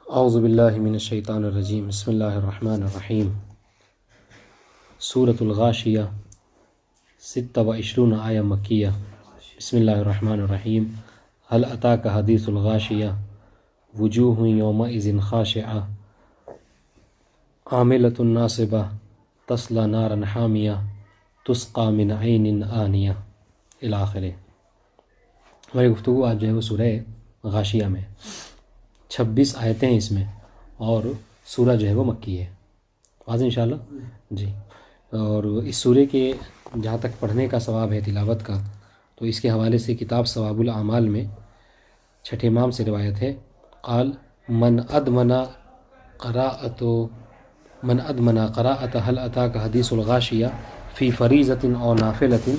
اعوذ باللہ من الشیطان الرجیم بسم اللہ الرحمن الرحیم سورة الغاشیہ 26 آیہ مکیہ بسم اللہ الرحمن الرحیم هل اتاک حدیث الغاشیہ وجوہ یومئذ خاشعہ عاملۃ ناصبہ تصلی نارا حامیہ تسقی من عین آنیہ الی آخرہ۔ ہماری گفتگو آج جو ہے وہ سورہ غاشیہ میں 26 آیتیں ہیں اس میں، اور سورہ جو ہے وہ مکی ہے، واضح انشاءاللہ جی۔ اور اس سورے کے جہاں تک پڑھنے کا ثواب ہے، تلاوت کا، تو اس کے حوالے سے کتاب ثواب الاعمال میں چھٹے امام سے روایت ہے، قال من ادمنا قراءۃ هل اتاک حدیث الغاشیہ فی فریضۃ او نافلۃ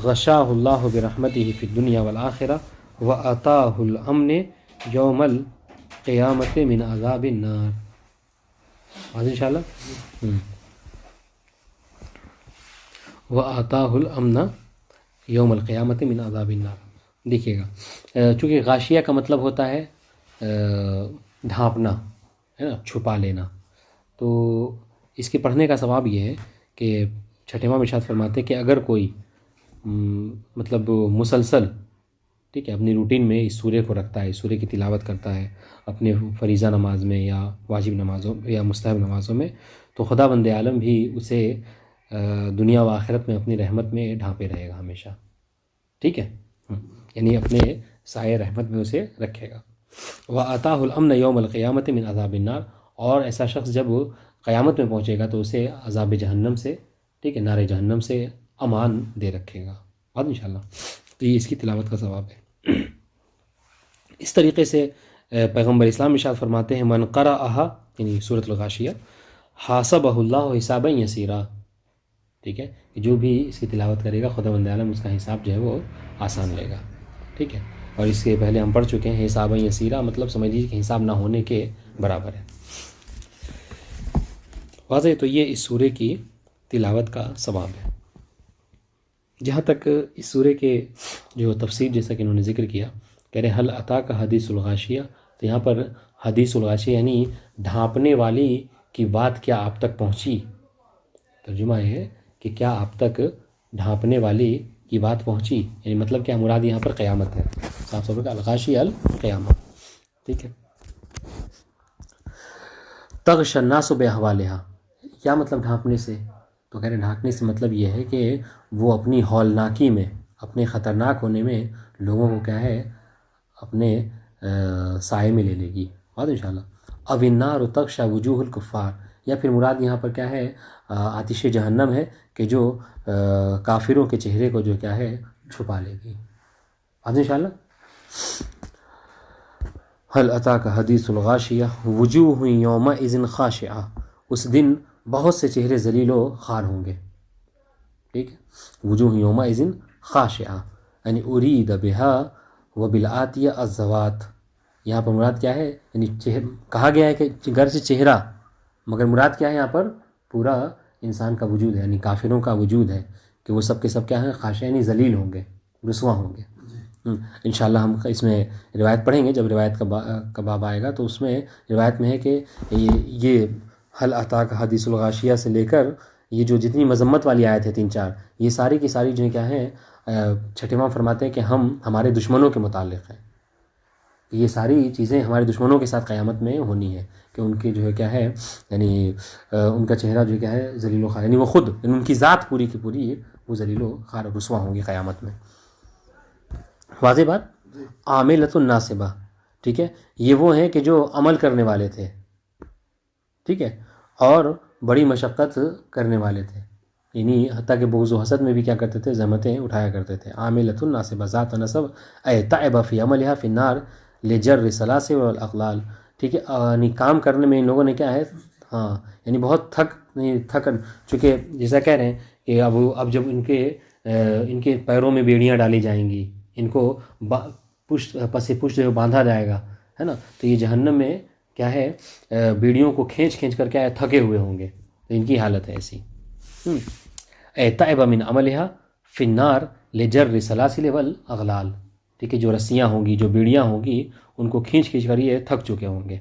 غشاہ اللہ برحمتہ فی الدنیا والآخرہ وآتاہ الامن یوم القیامت من عذاب النار۔ واضح انشاءاللہ۔ وآتاہ الامن یوم القیامت من عذاب النار۔ دیکھیے گا، چونکہ غاشیہ کا مطلب ہوتا ہے ڈھانپنا، ہے نا، چھپا لینا، تو اس کے پڑھنے کا ثواب یہ ہے کہ چھٹے امام ارشاد فرماتے ہیں کہ اگر کوئی مطلب مسلسل، ٹھیک ہے، اپنی روٹین میں اس سورے کو رکھتا ہے، اس سورے کی تلاوت کرتا ہے اپنے فریضہ نماز میں یا واجب نمازوں یا مستحب نمازوں میں، تو خدا بند عالم بھی اسے دنیا و آخرت میں اپنی رحمت میں ڈھانپے رہے گا ہمیشہ، ٹھیک ہے، یعنی اپنے سائے رحمت میں اسے رکھے گا۔ وَآتَاهُ الْأَمْنَ يَوْمَ الْقِيَامَةِ مِنْ عَذَابِ النَّارِ، اور ایسا شخص جب قیامت میں پہنچے گا تو اسے عذاب جہنم سے، ٹھیک ہے، نار جہنم سے امان دے رکھے گا، بات انشاءاللہ۔ تو یہ اس کی تلاوت کا ثواب ہے۔ اس طریقے سے پیغمبر اسلام ارشاد فرماتے ہیں من قرأها، یعنی سورۃ الغاشیہ، حاسبہ اللہ حسابا یسیرا، ٹھیک ہے، جو بھی اس کی تلاوت کرے گا خدا بند عالم اس کا حساب جو ہے وہ آسان لے گا، ٹھیک ہے۔ اور اس کے پہلے ہم پڑھ چکے ہیں حسابا یسیرا مطلب سمجھ لیجیے کہ حساب نہ ہونے کے برابر ہے، واضح۔ تو یہ اس سورے کی تلاوت کا ثواب ہے۔ جہاں تک اس سورے کے جو تفسیر، جیسا کہ انہوں نے ذکر کیا، کہہ رہے حل اتاک حدیث الغاشیہ، تو یہاں پر حدیث الغاشیہ یعنی ڈھانپنے والی کی بات کیا آپ تک پہنچی، ترجمہ یہ ہے کہ کیا آپ تک ڈھانپنے والی کی بات پہنچی، یعنی مطلب کیا مراد یہاں پر قیامت ہے، صاف صاف الغاشیہ القیامہ، ٹھیک ہے۔ تغش الناس باحوالہا، کیا مطلب ڈھانپنے سے؟ تو کہہ رہے ڈھانپنے سے مطلب یہ ہے کہ وہ اپنی ہولناکی میں، اپنے خطرناک ہونے میں لوگوں کو کیا ہے اپنے سائے میں لے لے گی، بات انشاءاللہ۔ اب النار تغشی وجوہ الکفار، یا پھر مراد یہاں پر کیا ہے آتش جہنم ہے کہ جو کافروں کے چہرے کو جو کیا ہے چھپا لے گی، بات انشاءاللہ۔ هل اتاک حدیث الغاشیہ وجوہ یومئذ خاشعہ، اس دن بہت سے چہرے ذلیل و خوار ہوں گے، ٹھیک ہے۔ وجوہ یومئذ خاشعہ یعنی ارید بہا وبالآتیہ الزوات، یہاں پر مراد کیا ہے، یعنی کہا گیا ہے کہ گرچہ چہرہ، مگر مراد کیا ہے یہاں پر پورا انسان کا وجود ہے، یعنی کافروں کا وجود ہے کہ وہ سب کے سب کیا ہیں خاشع، یعنی ذلیل ہوں گے، رسوا ہوں گے۔ انشاءاللہ ہم اس میں روایت پڑھیں گے، جب روایت کا باب آئے گا تو اس میں روایت میں ہے کہ یہ حل اتاک حدیث الغاشیہ سے لے کر یہ جو جتنی مذمت والی آیت ہے 3-4، یہ ساری کی ساری جو کیا ہیں چھٹے امام فرماتے ہیں کہ ہمارے دشمنوں کے متعلق ہیں، یہ ساری چیزیں ہمارے دشمنوں کے ساتھ قیامت میں ہونی ہے کہ ان کی جو ہے کیا ہے، یعنی ان کا چہرہ جو کیا ہے ذلیل و خوار، یعنی وہ خود، یعنی ان کی ذات پوری کی پوری وہ ذلیل و خوار رسوا ہوں گی قیامت میں، واضح بات۔ عاملۃ ناصبہ، ٹھیک ہے، یہ وہ ہیں کہ جو عمل کرنے والے تھے، ٹھیک ہے، اور بڑی مشقت کرنے والے تھے، یعنی حتیٰ کہ بغض و حسد میں بھی کیا کرتے تھے، زحمتیں اٹھایا کرتے تھے۔ عاملۃ ناصبہ ذات نصب اے تعب فی عملها فی النار لجر السلاسل والاغلال، ٹھیک ہے، یعنی کام کرنے میں ان لوگوں نے کیا ہے، ہاں، یعنی بہت تھکن، چونکہ جیسا کہہ رہے ہیں کہ اب جب ان کے پیروں میں بیڑیاں ڈالی جائیں گی، ان کو پس جو باندھا جائے گا، ہے نا، تو یہ جہنم میں کیا ہے بیڑیوں کو کھینچ کر کیا ہے تھکے ہوئے ہوں گے، تو ان کی حالت ہے ایسی۔ اے تعب من عملها فی النار لجر السلاسل والاغلال، ٹھیک ہے، جو رسیاں ہوں گی، جو بیڑیاں ہوں گی، ان کو کھینچ کر یہ تھک چکے ہوں گے۔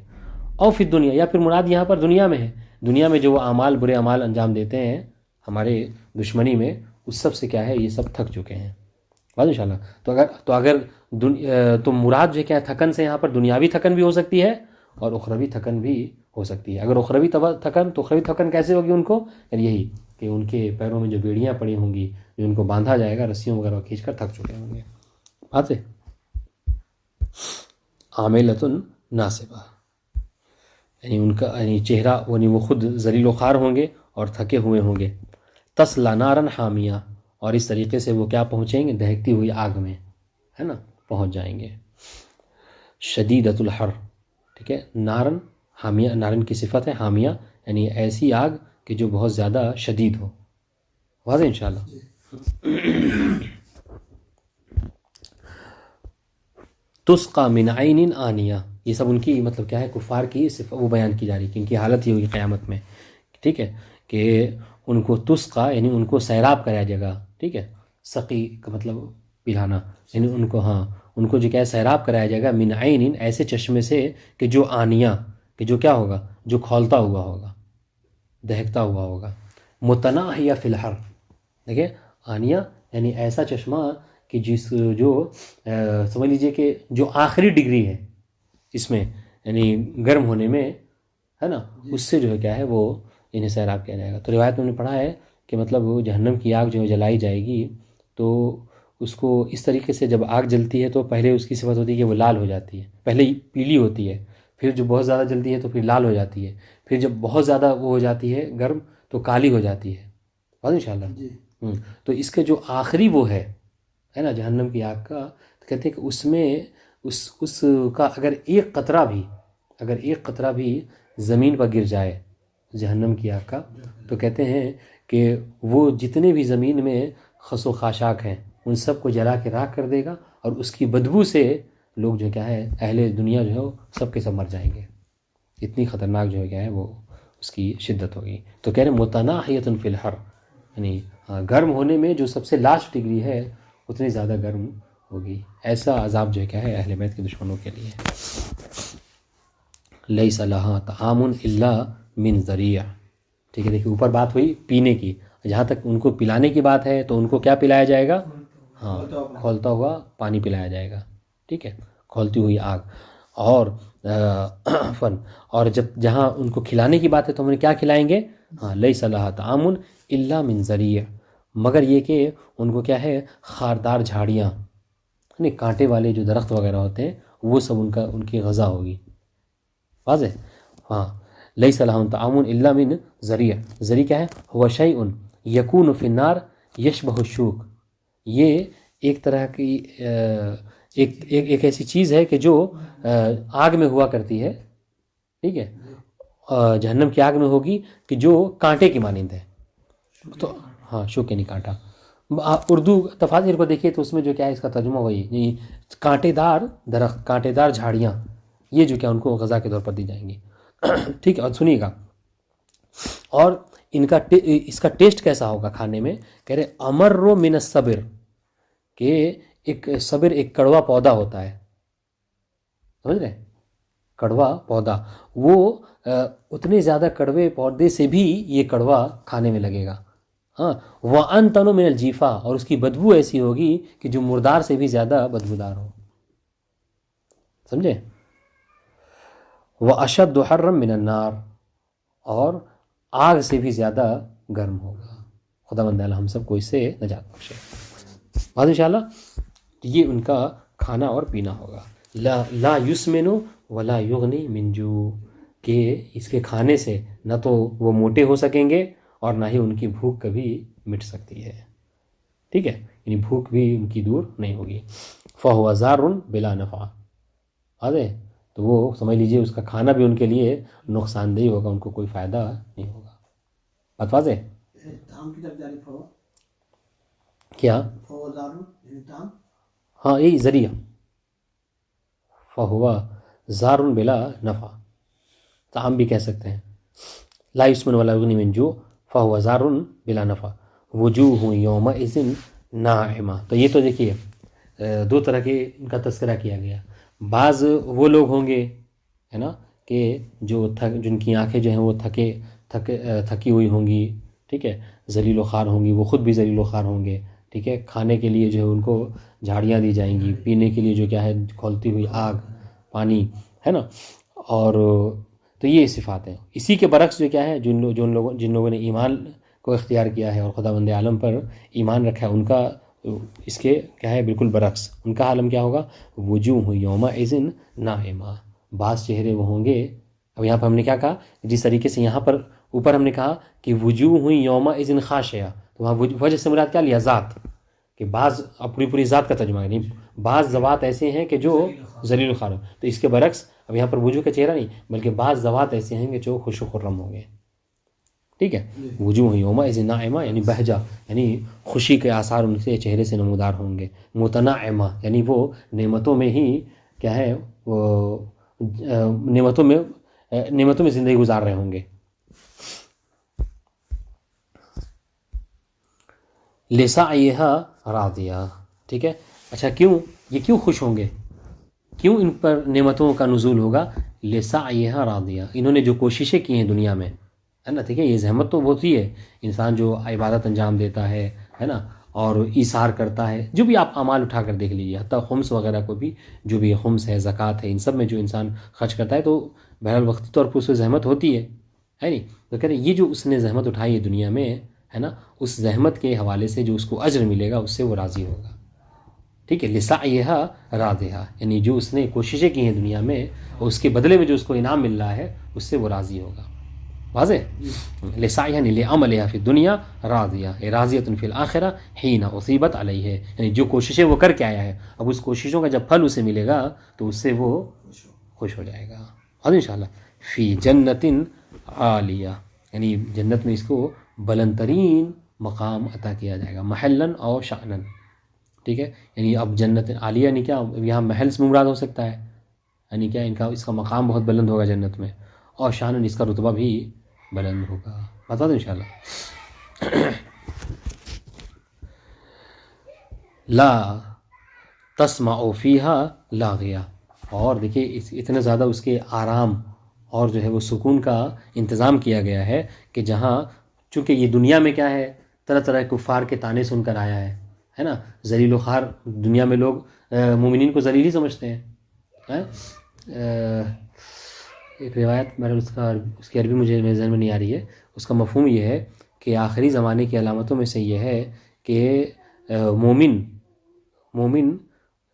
او فی الدنیا، یا پھر مراد یہاں پر دنیا میں ہے، دنیا میں جو وہ اعمال برے اعمال انجام دیتے ہیں ہمارے دشمنی میں، اس سب سے کیا ہے یہ سب تھک چکے ہیں. بات ان شاء اللہ. تو اگر تو مراد جو کیا ہے تھکن سے یہاں پر دنیاوی تھکن بھی ہو سکتی ہے اور اخروی تھکن بھی ہو سکتی ہے. اگر اخروی تھکن تو اخروی تھکن کیسے ہوگی ان کو؟ یعنی یہی کہ ان کے پیروں میں جو بیڑیاں پڑی ہوں گی، جو ان کو باندھا جائے گا رسیوں وغیرہ کھینچ کر، تھک چکے ہوں گے. بات ہے. عاملۃ ناصبہ، یعنی ان کا یعنی چہرہ یعنی وہ خود ذلیل و خوار ہوں گے اور تھکے ہوئے ہوں گے. تصلی نارا حامیہ، اور اس طریقے سے وہ کیا پہنچیں گے؟ دہکتی ہوئی آگ میں، ہے نا، پہنچ جائیں گے. شدیدۃ الحر، ٹھیک ہے. نارن حامیہ، نارن کی صفت ہے، حامیہ یعنی ایسی آگ کہ جو بہت زیادہ شدید ہو. واضح انشاءاللہ. تسقى من عین آنیہ، یہ سب ان کی مطلب کیا ہے کفار کی صفت وہ بیان کی جا رہی ہے کہ ان کی حالت یہ ہوگی قیامت میں، ٹھیک ہے، کہ ان کو تسقى یعنی ان کو سیراب کرایا جائے گا. ٹھیک ہے. سقی کا مطلب پلانا، یعنی ان کو ان کو جو کیا ہے سیراب کرایا جائے گا من عین، ایسے چشمے سے کہ جو آنیہ، کہ جو کیا ہوگا؟ جو کھولتا ہوا ہوگا، دہکتا ہوا ہوگا. متناہیہ فی الحر، دیکھیں آنیہ یعنی ایسا چشمہ کہ جو سمجھ لیجئے کہ جو آخری ڈگری ہے اس میں یعنی گرم ہونے میں، ہے نا، اس سے جو ہے کیا ہے وہ انہیں سیراب کیا جائے گا. تو روایت میں نے پڑھا ہے کہ مطلب وہ جہنم کی آگ جو جلائی جائے گی تو اس کو اس طریقے سے جب آگ جلتی ہے تو پہلے اس کی صفت ہوتی ہے کہ وہ لال ہو جاتی ہے، پہلے ہی پیلی ہوتی ہے، پھر جو بہت زیادہ جلتی ہے تو پھر لال ہو جاتی ہے، پھر جب بہت زیادہ وہ ہو جاتی ہے گرم تو کالی ہو جاتی ہے. بات انشاءاللہ. تو اس کے جو آخری وہ ہے نا جہنم کی آگ کا، تو کہتے ہیں کہ اس میں اس کا اگر ایک قطرہ بھی زمین پر گر جائے جہنم کی آگ کا، تو کہتے ہیں کہ وہ جتنے بھی زمین میں خس و خاشاک ہیں ان سب کو جلا کے راکھ کر دے گا، اور اس کی بدبو سے لوگ جو کیا ہے اہل دنیا جو ہے وہ سب کے سب مر جائیں گے. اتنی خطرناک جو ہے کیا ہے وہ اس کی شدت ہوگی. تو کہہ رہے متناہیۃ فی الحر، یعنی گرم ہونے میں جو سب سے لاسٹ ڈگری ہے اتنی زیادہ گرم ہوگی. ایسا عذاب جو ہے کیا ہے اہل بیت کے دشمنوں کے لیے. لیس لہا طعام الا من ذریع، ٹھیک ہے. دیکھیے اوپر بات ہوئی پینے کی، جہاں تک ان کو پلانے کی بات ہے تو ان کو کیا پلایا جائے گا؟ کھولتا ہوا پانی پلایا جائے گا. ٹھیک ہے، کھولتی ہوئی آگ. اور جہاں ان کو کھلانے کی بات ہے تو ہم انہیں کیا کھلائیں گے؟ لیس لہا طعام الا من ذریع، مگر یہ کہ ان کو کیا ہے خاردار جھاڑیاں، یعنی کانٹے والے جو درخت وغیرہ ہوتے ہیں وہ سب ان کی غذا ہوگی. واضح. لیس لہم طعام الا من ذریع. ذریع کیا ہے؟ هو شیء یکون فی النار یشبہ الشوک، یہ ایک طرح کی ایک ایسی چیز ہے کہ جو آگ میں ہوا کرتی ہے. ٹھیک ہے، جہنم کی آگ میں ہوگی کہ جو کانٹے کی مانند ہے. تو شوک یعنی کانٹا. اردو تفاسیر کو دیکھیے تو اس میں جو کیا ہے اس کا ترجمہ وہی کانٹے دار درخت، کانٹے دار جھاڑیاں، یہ جو کیا ان کو غذا کے طور پر دی جائیں گی. ٹھیک ہے. اور سنیے گا، اور اس کا ٹیسٹ کیسا ہوگا کھانے میں؟ کہہ رہے امر من الصبر، کہ ایک صبر ایک کڑوا پودا ہوتا ہے، سمجھ رہے؟ کڑوا پودا، وہ اتنے زیادہ کڑوے پودے سے بھی یہ کڑوا کھانے میں لگے گا. وَأَنْتَنُ مِنَ الْجِيفَا، اور اس کی بدبو ایسی ہوگی کہ جو مردار سے بھی زیادہ بدبودار ہو. سمجھے؟ وَأَشَدُّ حَرًّا مِنَ النَّارِ، اور آگ سے بھی زیادہ گرم ہوگا. خدا بند ہم سب کو اس سے نجات بخشے. بات انشاءاللہ. یہ ان کا کھانا اور پینا ہوگا. لا یسمن ولا یغنی من جوع، کہ اس کے کھانے سے نہ تو وہ موٹے ہو سکیں گے اور نہ ہی ان کی بھوک کبھی مٹ سکتی ہے. ٹھیک ہے، یعنی بھوک بھی ان کی دور نہیں ہوگی. فَهُوَ زَارٌ بِلَا نَفْعٍ، تو وہ سمجھ لیجئے اس کا کھانا بھی ان کے لیے نقصان دہ ہوگا، ان کو کوئی فائدہ نہیں ہوگا. بات واضح ہے؟ کیا؟ یہی ذریعہ. فَهُوَ زَارٌ بِلَا نَفْعٍ، طعام بھی کہہ سکتے ہیں. لا یسمن ولا یغنی من جوع فَهُوَ زَارٌ بِلَا نَفْعٍ وُجُوهٌ یَوْمَئِذٍ نَاعِمَةٌ. تو یہ تو دیکھیے دو طرح کے ان کا تذکرہ کیا گیا. بعض وہ لوگ ہوں گے ہے نا کہ کہ جن کی آنکھیں جو ہیں وہ تھکی ہوئی ہوں گی، ٹھیک ہے، ذلیل و خوار ہوں گی، وہ خود بھی ذلیل و خوار ہوں گے، ٹھیک ہے، کھانے کے لیے جو ہے ان کو جھاڑیاں دی جائیں گی، پینے کے لیے جو کیا ہے کھولتی ہوئی آگ، پانی، ہے نا، اور تو یہ صفات ہیں۔ اسی کے برعکس جو کیا ہے جن لوگوں نے ایمان کو اختیار کیا ہے اور خداوند عالم پر ایمان رکھا ہے، ان کا اس کے کیا ہے بالکل برعکس، ان کا عالم کیا ہوگا؟ وجوہ یومئذ ناعمہ، بعض چہرے وہ ہوں گے۔ اب یہاں پر ہم نے کیا کہا؟ جس طریقے سے یہاں پر اوپر ہم نے کہا کہ وجوہ یومئذ خاشعہ، تو وہاں وجہ سے مراد کیا لیا؟ ذات، کہ بعض اپنی پوری ذات کا ترجمہ ہے، نہیں بعض ذوات ایسے ہیں کہ جو ذلیل و خوار ہوں، تو اس کے برعکس اب یہاں پر وجوہ کا چہرہ نہیں بلکہ بعض ذوات ایسے ہیں کہ جو خوش و خرم ہوں گے، ٹھیک ہے، وجوہ یومئذ ناعمہ یعنی بہجہ، یعنی خوشی کے آثار ان سے چہرے سے نمودار ہوں گے، متنعمہ یعنی وہ نعمتوں میں ہی کیا ہے وہ نعمتوں میں زندگی گزار رہے ہوں گے۔ لسعیہا راضیہ، ٹھیک ہے، اچھا یہ کیوں خوش ہوں گے؟ کیوں ان پر نعمتوں کا نزول ہوگا؟ لسعیہا راضیہ، انہوں نے جو کوششیں کی ہیں دنیا میں، ہے نا، ٹھیک ہے، یہ زحمت تو ہوتی ہے، انسان جو عبادت انجام دیتا ہے نا، اور ایثار کرتا ہے، جو بھی آپ اعمال اٹھا کر دیکھ لیجیے، حتیٰ خمس وغیرہ کو بھی، جو بھی خمس ہے، زکوٰۃ ہے، ان سب میں جو انسان خرچ کرتا ہے تو بہرحال وقتی طور پر اس سے زحمت ہوتی ہے نہیں، تو کہتے ہیں یہ جو اس نے زحمت اٹھائی ہے دنیا میں، ہے نا، اس زحمت کے حوالے سے جو اس کو اجر ملے گا اس سے وہ راضی ہوگا، ٹھیک ہے، لسعیہا راضیہ یعنی جو اس نے کوششیں کی ہیں دنیا میں اور اس کے بدلے میں جو اس کو انعام مل رہا ہے اس سے وہ راضی ہوگا، واضح؟ لسعیہا لعملہا فی الدنیا راضیہ راضیۃ فی الآخرہ حین اصیبت علیہ، یعنی جو کوششیں وہ کر کے آیا ہے اب اس کوششوں کا جب پھل اسے ملے گا تو اس سے وہ خوش ہو جائے گا، اور انشاءاللہ فی جنت عالیہ یعنی جنت میں اس کو بلند ترین مقام عطا کیا جائے گا، محلاً اور شأناً، ٹھیک ہے، یعنی اب جنت عالیہ یعنی کیا؟ یہاں محل سے مراد ہو سکتا ہے، یعنی کیا اس کا مقام بہت بلند ہوگا جنت میں، اور شأناً اس کا رتبہ بھی بلند ہوگا، بتا دو انشاءاللہ۔ لا تسمع فیہا لاغیہ، اور دیکھیے اتنا زیادہ اس کے آرام اور جو ہے وہ سکون کا انتظام کیا گیا ہے کہ جہاں چونکہ یہ دنیا میں کیا ہے طرح طرح کے کفار کے طعنے سن کر آیا ہے نا، ذلیل و خوار، دنیا میں لوگ مومنین کو ذلیل ہی سمجھتے ہیں، ایک روایت میرے اس کی عربی مجھے میرے ذہن میں نہیں آ رہی ہے، اس کا مفہوم یہ ہے کہ آخری زمانے کی علامتوں میں سے یہ ہے کہ مومن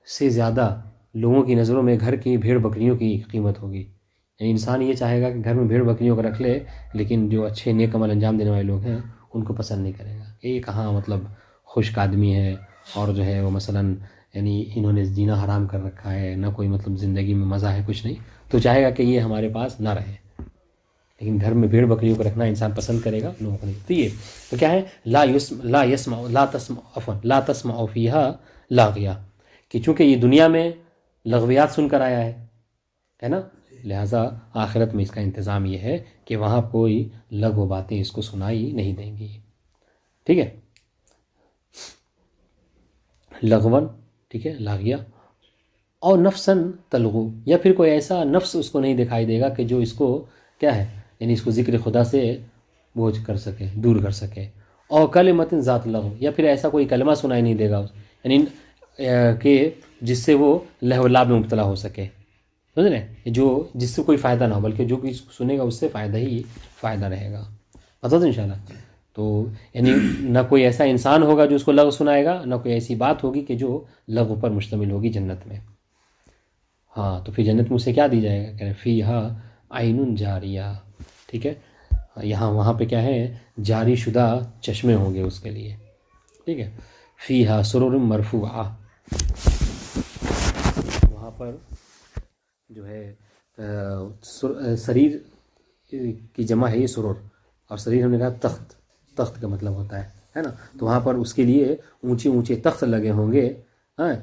سے زیادہ لوگوں کی نظروں میں گھر کی بھیڑ بکریوں کی قیمت ہوگی، یعنی انسان یہ چاہے گا کہ گھر میں بھیڑ بکریوں کو رکھ لے لیکن جو اچھے نیک عمل انجام دینے والے لوگ ہیں ان کو پسند نہیں کرے گا، یہ کہاں مطلب خشک آدمی ہے اور جو ہے وہ مثلاً یعنی انہوں نے جینا حرام کر رکھا ہے، نہ کوئی مطلب زندگی میں مزہ ہے کچھ نہیں، تو چاہے گا کہ یہ ہمارے پاس نہ رہے، لیکن گھر میں بھیڑ بکریوں کو رکھنا انسان پسند کرے گا، لوگوں کو نہیں، تو یہ تو کیا ہے لا تسمع فیہا لاغیہ، کہ چونکہ یہ دنیا میں لغویات سن کر آیا ہے نا، لہٰذا آخرت میں اس کا انتظام یہ ہے کہ وہاں کوئی لغو باتیں اس کو سنائی نہیں دیں گی، ٹھیک ہے، لغون، ٹھیک ہے، لاغیہ، اور نفساً تلغو، یا پھر کوئی ایسا نفس اس کو نہیں دکھائی دے گا کہ جو اس کو کیا ہے یعنی اس کو ذکر خدا سے بوجھ کر سکے، دور کر سکے، اور کلمۃ ذات لغو، یا پھر ایسا کوئی کلمہ سنائی نہیں دے گا یعنی کہ جس سے وہ لہو و لعب میں مبتلا ہو سکے، سمجھ رہے، جو جس سے کوئی فائدہ نہ ہو بلکہ جو بھی سنے گا اس سے فائدہ ہی فائدہ رہے گا، بتا دو انشاءاللہ، تو یعنی نہ کوئی ایسا انسان ہوگا جو اس کو لغو سنائے گا، نہ کوئی ایسی بات ہوگی کہ جو لغو پر مشتمل ہوگی جنت میں، ہاں، تو پھر جنت میں اسے کیا دی جائے گا؟ کہ فیہا عین جاریہ، ٹھیک ہے، وہاں پہ کیا ہے جاری شدہ چشمے ہوں گے اس کے لیے، ٹھیک ہے، فیہا سرر مرفوعہ، وہاں پر جو ہے سریر کی جمع ہے یہ سرور، اور سریر ہم نے کہا تخت کا مطلب ہوتا ہے نا، تو وہاں پر اس کے لیے اونچے اونچے تخت لگے ہوں گے، ہاں،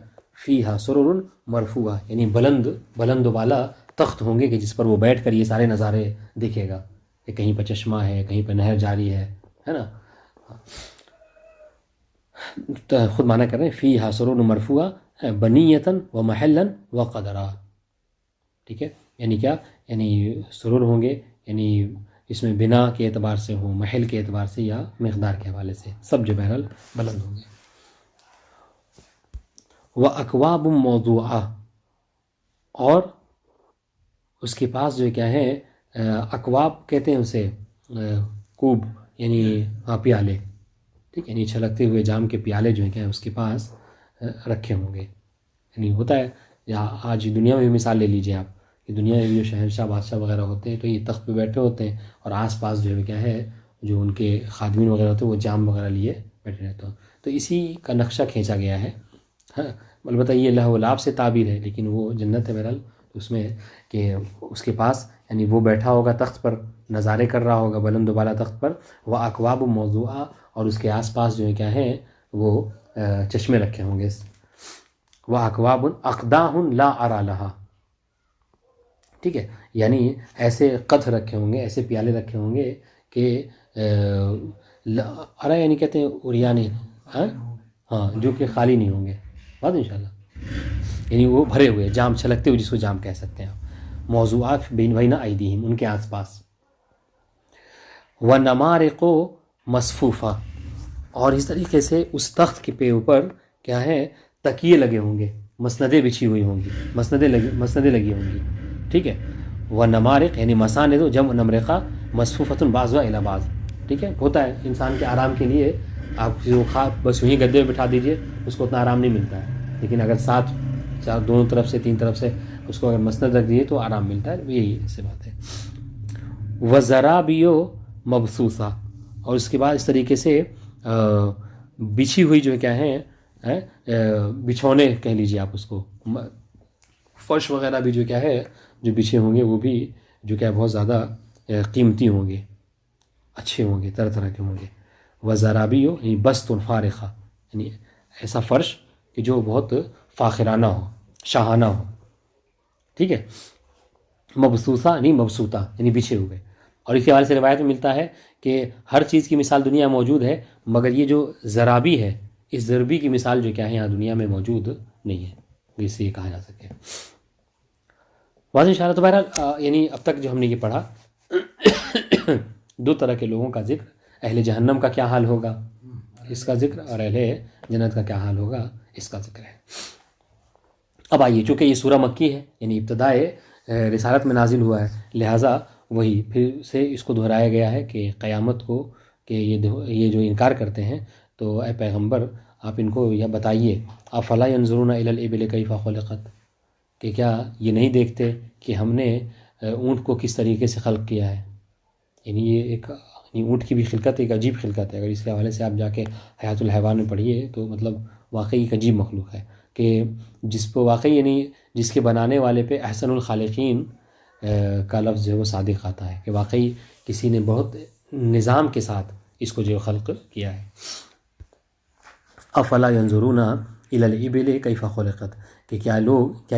فیہا سرر مرفوعہ یعنی بلند و بالا تخت ہوں گے کہ جس پر وہ بیٹھ کر یہ سارے نظارے دیکھے گا، کہ کہیں پہ چشمہ ہے، کہیں پہ نہر جاری ہے نا، تو خود معنی کر رہے ہیں فیہا سرر مرفوعہ بنیۃ و محلا و قدرا، ٹھیک ہے، یعنی کیا، یعنی سرور ہوں گے، یعنی اس میں بنا کے اعتبار سے ہوں، محل کے اعتبار سے یا مقدار کے حوالے سے، سب جو بہرحال بلند ہوں گے۔ وَأَكْوَابٌ مَوْضُوعَةٌ، اور اس کے پاس جو کیا ہے، اکواب کہتے ہیں اسے، کوب یعنی پیالے، ٹھیک، یعنی چھلکتے ہوئے جام کے پیالے جو ہیں کیا اس کے پاس رکھے ہوں گے۔ یعنی ہوتا ہے، یا آج دنیا میں بھی مثال لے لیجیے آپ، کہ دنیا میں بھی جو شہنشاہ بادشاہ وغیرہ ہوتے ہیں تو یہ تخت پہ بیٹھے ہوتے ہیں، اور آس پاس جو ہے کیا ہے، جو ان کے خادمین وغیرہ ہوتے ہیں وہ جام وغیرہ لیے بیٹھے رہتے ہیں۔ تو اسی کا نقشہ کھینچا گیا ہے، ہاں، البتہ یہ لہو و لعب سے تعبیر ہے، لیکن وہ جنت ہے بہرحال اس میں، کہ اس کے پاس یعنی وہ بیٹھا ہوگا تخت پر، نظارے کر رہا ہوگا بلند و بالا تخت پر، وہ اکواب موضوعہ، اور اس کے آس پاس جو ہے کیا ہے وہ چشمے رکھے ہوں گے۔ وہ اکواب اقداح لا ارا لہا، ٹھیک ہے، یعنی ایسے قدح رکھے ہوں گے، ایسے پیالے رکھے ہوں گے کہ ارا یعنی کہتے ہیں اریانی، ہاں، جو کہ خالی نہیں ہوں گے، بات انشاءاللہ، یعنی وہ بھرے ہوئے جام، چھلکتے ہوئے، جس کو جام کہہ سکتے ہیں آپ، موضوعات بین ایدیہم، ان کے آس پاس، وَنَمَارِقُ مَصْفُوفَةٌ، اور اس طریقے سے اس تخت کے اوپر کیا ہے، تکیے لگے ہوں گے، مسندیں بچھی ہوئی ہوں گی، مسندیں لگی ہوں گی، ٹھیک ہے۔ وَنَمَارِقُ یعنی مساند، جمع نمرقہ، مصفوفۃ بعضها الی بعض، ٹھیک ہے، ہوتا ہے انسان کے آرام کے لیے، آپ جو بس وہیں گدے پہ بٹھا دیجئے، اس کو اتنا آرام نہیں ملتا ہے، لیکن اگر ساتھ دونوں طرف سے، تین طرف سے اس کو اگر مسند رکھ دیے تو آرام ملتا ہے، یہی سے بات ہے۔ وَزَرَابِيُّ مَبْثُوثَةٌ، اور اس کے بعد اس طریقے سے بچھی ہوئی جو کیا ہے، بچھونے کہہ لیجیے آپ اس کو، فرش وغیرہ بھی جو کیا ہے جو بچھے ہوں گے وہ بھی جو کیا بہت زیادہ قیمتی ہوں گے، اچھے ہوں گے، طرح طرح کے ہوں گے۔ وَزَرَابِيُّ یعنی بسط فارخہ، یعنی ایسا فرش کہ جو بہت فاخرانہ ہو، شاہانہ ہو، ٹھیک ہے۔ مبسوطہ نہیں مبسوطہ یعنی بچھے ہوئے، اور اس کے حوالے سے روایت میں ملتا ہے کہ ہر چیز کی مثال دنیا میں موجود ہے، مگر یہ جو زرابی ہے، اس زربی کی مثال جو کیا ہے یہاں دنیا میں موجود نہیں ہے، جس سے یہ کہا جا سکے۔ واضح اشارہ، تو بہرحال یعنی اب تک جو ہم نے یہ پڑھا، دو طرح کے لوگوں کا ذکر، اہل جہنم کا کیا حال ہوگا اس کا ذکر، اور اہل جنت کا کیا حال ہوگا اس کا ذکر ہے۔ اب آئیے، چونکہ یہ سورہ مکی ہے، یعنی ابتدائے رسالت میں نازل ہوا ہے، لہٰذا وہی پھر سے اس کو دہرایا گیا ہے کہ قیامت کو، کہ یہ جو انکار کرتے ہیں، تو اے پیغمبر آپ ان کو یہ بتائیے، افلا ینظرون الی الابل کیف خلقت، کہ کیا یہ نہیں دیکھتے کہ ہم نے اونٹ کو کس طریقے سے خلق کیا ہے۔ یعنی یہ ایک اونٹ کی بھی خلقت ایک عجیب خلقت ہے، اگر اس کے حوالے سے آپ جا کے حیات الحیوان میں پڑھیے تو مطلب واقعی ایک عجیب مخلوق ہے، کہ جس پہ واقعی یعنی جس کے بنانے والے پہ احسن الخالقین کا لفظ جو ہے وہ صادق آتا ہے، کہ واقعی کسی نے بہت نظام کے ساتھ اس کو جو خلق کیا ہے۔ افلا ینظرون الی الابل کیف خلقت، کہ کیا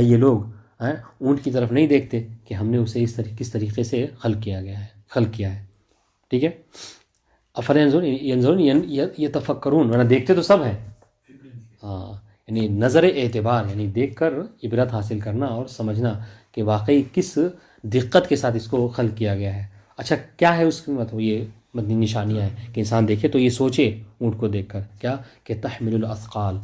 یہ لوگ اونٹ کی طرف نہیں دیکھتے کہ ہم نے اسے کس طریقے سے خلق کیا ہے، ٹھیک ہے۔ افلا ینظرون یتفکرون، ورنہ دیکھتے تو سب ہیں، ہاں، یعنی نظر اعتبار، یعنی دیکھ کر عبرت حاصل کرنا اور سمجھنا کہ واقعی کس دقت کے ساتھ اس کو خلق کیا گیا ہے۔ اچھا کیا ہے اس کی مطلب، یہ مدنی نشانیاں ہیں کہ انسان دیکھے تو یہ سوچے اونٹ کو دیکھ کر، کیا کہ تحمل الاثقال،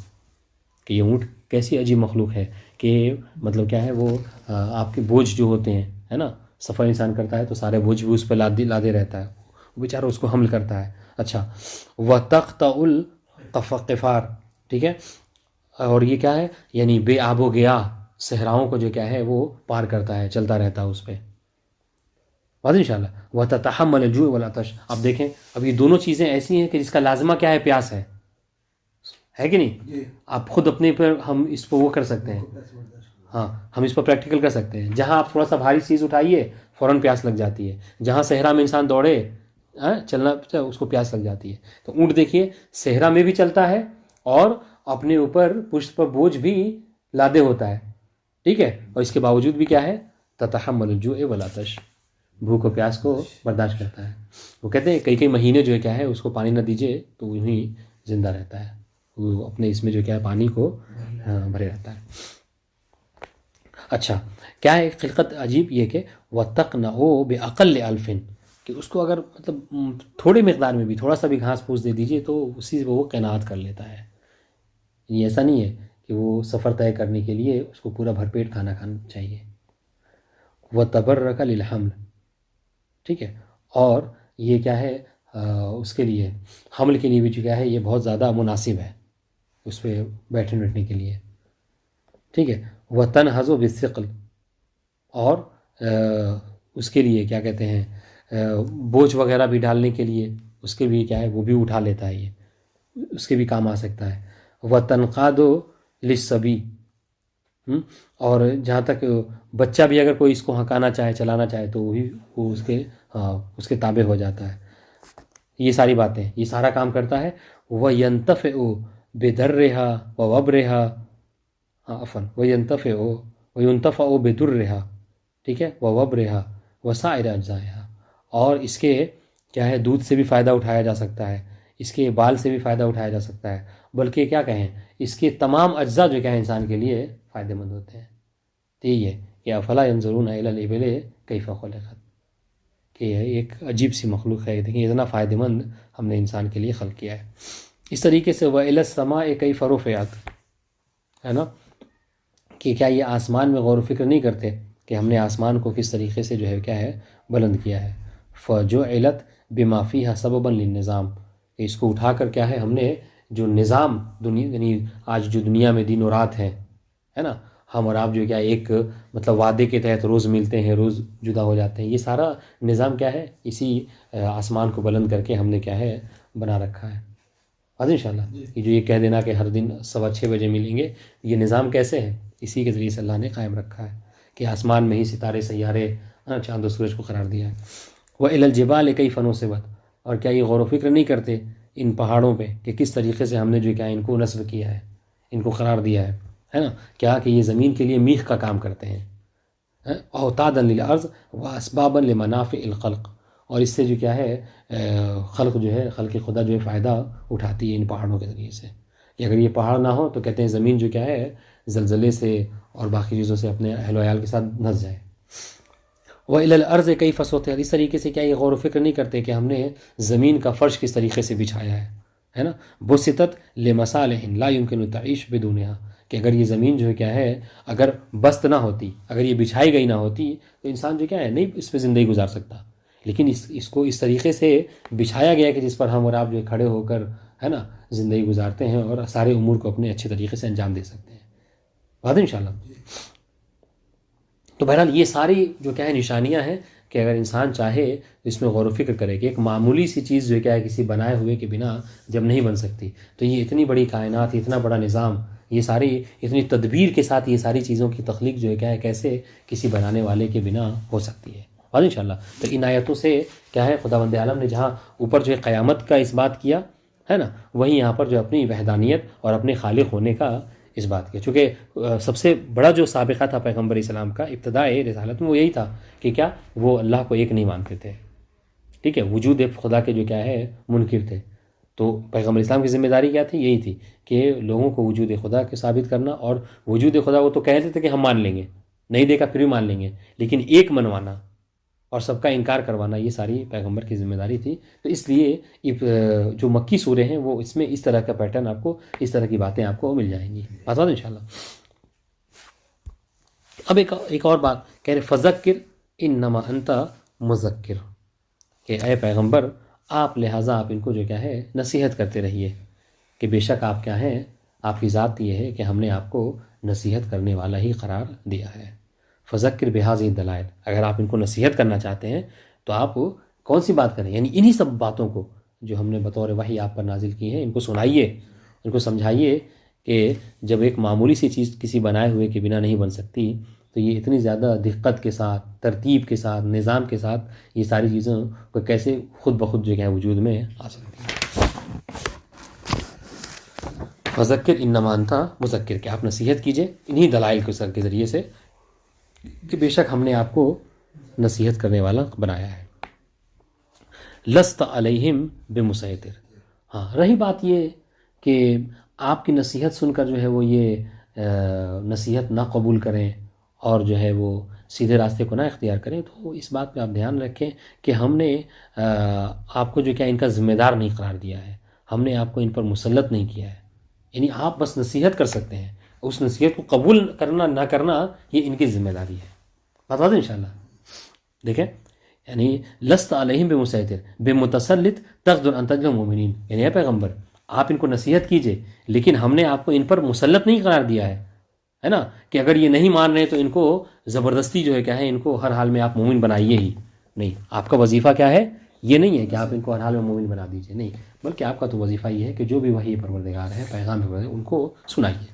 کہ یہ اونٹ کیسی عجیب مخلوق ہے، کہ مطلب کیا ہے، وہ آپ کے بوجھ جو ہوتے ہیں، ہے نا، سفر انسان کرتا ہے تو سارے بوجھ بھی اس پہ لادے رہتا ہے، وہ بیچارہ اس کو حمل کرتا ہے۔ اچھا، وَتَقْطَعُ الْقَفَارِ، ٹھیک ہے، اور یہ کیا ہے، یعنی بے آب و گیا صحراؤں کو جو کیا ہے وہ پار کرتا ہے، چلتا رہتا ہے اس پہ، واضح انشاءاللہ۔ وَتَتَحَمَّلُ الْجُوعَ وَالْعَطْشَ، اب دیکھیں، اب یہ دونوں چیزیں ایسی ہیں کہ جس کا لازمہ کیا ہے، پیاس ہے کہ نہیں، آپ خود اپنے پر ہم اس پہ وہ کر سکتے ہیں، ہاں، ہم اس پر پریکٹیکل کر سکتے ہیں، جہاں آپ تھوڑا سا بھاری چیز اٹھائیے فوراً پیاس لگ جاتی ہے، جہاں صحرا میں انسان دوڑے چلنا اس کو پیاس لگ جاتی ہے۔ تو اونٹ دیکھیے صحرا میں بھی چلتا ہے اور اپنے اوپر پشت پر بوجھ بھی لادے ہوتا ہے، ٹھیک ہے، اور اس کے باوجود بھی کیا ہے، تتحمل الجوع والعطش، بھوک و پیاس کو برداشت کرتا ہے۔ وہ کہتے ہیں کئی مہینے جو ہے کیا ہے اس کو پانی نہ دیجیے تو وہ یوں زندہ رہتا ہے، وہ اپنے اس میں جو کیا ہے پانی کو بھرے رہتا ہے۔ اچھا کیا ہے خلقت عجیب یہ کہ وَتَقْنَعُ بِأَقَلِّ أَلْفٍ کہ اس کو اگر مطلب تھوڑے مقدار میں بھی تھوڑا سا بھی گھاس پھوس دے دیجئے تو اسی سے وہ قناعت کر لیتا ہے. یہ ایسا نہیں ہے کہ وہ سفر طے کرنے کے لیے اس کو پورا بھرپیٹ کھانا کھانا چاہیے. وَتَبَرَّكَ لِلْحَمْلِ ٹھیک ہے. اور یہ کیا ہے اس کے لیے حمل کے لیے بھی جو کیا ہے یہ بہت زیادہ مناسب ہے اس پہ بیٹھنے کے لیے. ٹھیک ہے. وَتَنْهَضُ بِالثِّقْلِ اور اس کے لیے کیا کہتے ہیں بوجھ وغیرہ بھی ڈالنے کے لیے اس کے بھی کیا ہے وہ بھی اٹھا لیتا ہے, یہ اس کے بھی کام آ سکتا ہے. وَتَنْقَادُ لِلصَّبِي اور جہاں تک بچہ بھی اگر کوئی اس کو ہنکانا چاہے چلانا چاہے تو وہ اس کے تابع ہو جاتا ہے. یہ ساری باتیں یہ سارا کام کرتا ہے. وَيَنْتَفِعُ بِدَرِّهَا وَوَبْرِهَا عفواً وَيُنْتَفَعُ بِدُرِّهَا ٹھیک ہے وَوَبْرِهَا وَسَائِرِ أَجْزَائِهَا اور اس کے کیا ہے دودھ سے بھی فائدہ اٹھایا جا سکتا ہے, اس کے بال سے بھی فائدہ اٹھایا جا سکتا ہے, بلکہ کیا کہیں اس کے تمام اجزاء جو کیا ہے انسان کے لیے فائدہ مند ہوتے ہیں. تو یہ ہے کہ افلا ينظرون الى الابل کیف خلقت کہ یہ ایک عجیب سی مخلوق ہے, دیکھیں اتنا فائدہ مند ہم نے انسان کے لیے خلق کیا ہے. اس طریقے سے وَإِلَى السَّمَاءِ كَيْفَ رُفِعَتْ ہے نا کہ کیا یہ آسمان میں غور و فکر نہیں کرتے کہ ہم نے آسمان کو کس طریقے سے جو ہے کیا ہے بلند کیا ہے. فَجُعِلَتْ بِمَا فِيهَا سَبَبًا لِلنِّظَام کہ اس کو اٹھا کر کیا ہے ہم نے جو نظام دنیا یعنی آج جو دنیا میں دن و رات ہے نا ہم اور آپ جو کیا ایک مطلب وعدے کے تحت روز ملتے ہیں روز جدا ہو جاتے ہیں, یہ سارا نظام کیا ہے اسی آسمان کو بلند کر کے ہم نے کیا ہے بنا رکھا ہے. آج انشاءاللہ یہ جو یہ کہہ دینا کہ ہر دن 6:15 بجے ملیں گے, یہ نظام کیسے ہے اسی کے ذریعے سے اللہ نے قائم رکھا ہے کہ آسمان میں ہی ستارے سیارے چاند و سورج کو قرار دیا ہے. وَإِلَى الْجِبَالِ كَيْفَ نُصِبَتْ اور کیا یہ غور و فکر نہیں کرتے ان پہاڑوں پہ کہ کس طریقے سے ہم نے جو کیا ان کو نصب کیا ہے ان کو قرار دیا ہے نا کیا کہ یہ زمین کے لیے میخ کا کام کرتے ہیں. اوتادا للارض واسبابا لمنافع الخلق اور اس سے جو کیا ہے خلق جو ہے خلق خدا جو ہے فائدہ اٹھاتی ہے ان پہاڑوں کے ذریعے سے. کہ اگر یہ پہاڑ نہ ہو تو کہتے ہیں زمین جو کیا ہے زلزلے سے اور باقی چیزوں سے اپنے اہل و عیال کے ساتھ نس جائے. وَإِلَى الْأَرْضِ كَيْفَ سُطِحَتْ اس طریقے سے کیا یہ غور و فکر نہیں کرتے کہ ہم نے زمین کا فرش کس طریقے سے بچھایا ہے نا. بُسِطَتْ لِمَصَالِحٍ لَا يُمْكِنُ التَّعِيشُ بِدُونِهَا کہ اگر یہ زمین جو ہے کیا ہے اگر بست نہ ہوتی اگر یہ بچھائی گئی نہ ہوتی تو انسان جو کیا ہے نہیں اس پہ زندگی گزار سکتا, لیکن اس کو اس طریقے سے بچھایا گیا کہ جس پر ہم اور آپ جو کھڑے ہو کر ہے نا زندگی گزارتے ہیں اور سارے امور کو اپنے اچھے طریقے سے انجام دے سکتے ہیں. بات انشاءاللہ. تو بہرحال یہ ساری جو کیا ہے نشانیاں ہیں کہ اگر انسان چاہے تو اس میں غور و فکر کرے کہ ایک معمولی سی چیز جو کیا ہے کسی بنائے ہوئے کے بنا جب نہیں بن سکتی تو یہ اتنی بڑی کائنات اتنا بڑا نظام یہ ساری اتنی تدبیر کے ساتھ یہ ساری چیزوں کی تخلیق جو ہے کیا ہے کیسے کسی بنانے والے کے بنا ہو سکتی ہے. اور انشاءاللہ تو ان آیتوں سے کیا ہے خداوند عالم نے جہاں اوپر جو ہے قیامت کا اس بات کیا ہے نا وہیں یہاں پر جو اپنی وحدانیت اور اپنے خالق ہونے کا اس بات کیا. چونکہ سب سے بڑا جو سابقہ تھا پیغمبر اسلام کا ابتدائے رسالت میں وہ یہی تھا کہ کیا وہ اللہ کو ایک نہیں مانتے تھے. ٹھیک ہے وجود خدا کے جو کیا ہے منکر تھے. تو پیغمبر اسلام کی ذمہ داری کیا تھی یہی تھی کہ لوگوں کو وجود خدا کے ثابت کرنا اور وجود خدا وہ تو کہتے تھے کہ ہم مان لیں گے نہیں دیکھا پھر بھی مان لیں گے لیکن ایک منوانا اور سب کا انکار کروانا یہ ساری پیغمبر کی ذمہ داری تھی. تو اس لیے جو مکی سورے ہیں وہ اس میں اس طرح کا پیٹرن آپ کو اس طرح کی باتیں آپ کو مل جائیں گی. بات ان شاء اللہ. اب ایک اور بات کہہ رہے فذکر انما انت مذکر کہ اے پیغمبر آپ لہٰذا آپ ان کو جو کیا ہے نصیحت کرتے رہیے کہ بے شک آپ کیا ہیں آپ کی ذات یہ ہے کہ ہم نے آپ کو نصیحت کرنے والا ہی قرار دیا ہے. فذکر بہذی الدلائل اگر آپ ان کو نصیحت کرنا چاہتے ہیں تو آپ کون سی بات کریں یعنی انہی سب باتوں کو جو ہم نے بطور وحی آپ پر نازل کی ہیں ان کو سنائیے ان کو سمجھائیے کہ جب ایک معمولی سی چیز کسی بنائے ہوئے کے بنا نہیں بن سکتی تو یہ اتنی زیادہ دقت کے ساتھ ترتیب کے ساتھ نظام کے ساتھ یہ ساری چیزوں کو کیسے خود بخود جو ہے وجود میں آ سکتی ہیں. فذکر انما انت مذکر کہ آپ نصیحت کیجئے انہی دلائل کے ذریعے سے کہ بے شک ہم نے آپ کو نصیحت کرنے والا بنایا ہے. لست علیہم بمسیطر ہاں رہی بات یہ کہ آپ کی نصیحت سن کر جو ہے وہ یہ نصیحت نہ قبول کریں اور جو ہے وہ سیدھے راستے کو نہ اختیار کریں، تو اس بات پہ آپ دھیان رکھیں کہ ہم نے آپ کو جو کیا ان کا ذمہ دار نہیں قرار دیا ہے، ہم نے آپ کو ان پر مسلط نہیں کیا ہے، یعنی آپ بس نصیحت کر سکتے ہیں، اس نصیحت کو قبول کرنا نہ کرنا یہ ان کی ذمہ داری ہے. بتا دیں انشاءاللہ. دیکھیں یعنی لست علیہم بمسیطر بمتسلط تقدر ان تجعل المؤمنین، یعنی اے پیغمبر آپ ان کو نصیحت کیجئے، لیکن ہم نے آپ کو ان پر مسلط نہیں قرار دیا ہے نا، کہ اگر یہ نہیں مان رہے تو ان کو زبردستی جو ہے کیا ہے ان کو ہر حال میں آپ مومن بنائیے ہی نہیں. آپ کا وظیفہ کیا ہے؟ یہ نہیں ہے کہ آپ ان کو ہر حال میں مومن بنا دیجئے، نہیں، بلکہ آپ کا تو وظیفہ یہ ہے کہ جو بھی وحی پروردگار ہے، پیغام پروردگار، ان کو سنائیے.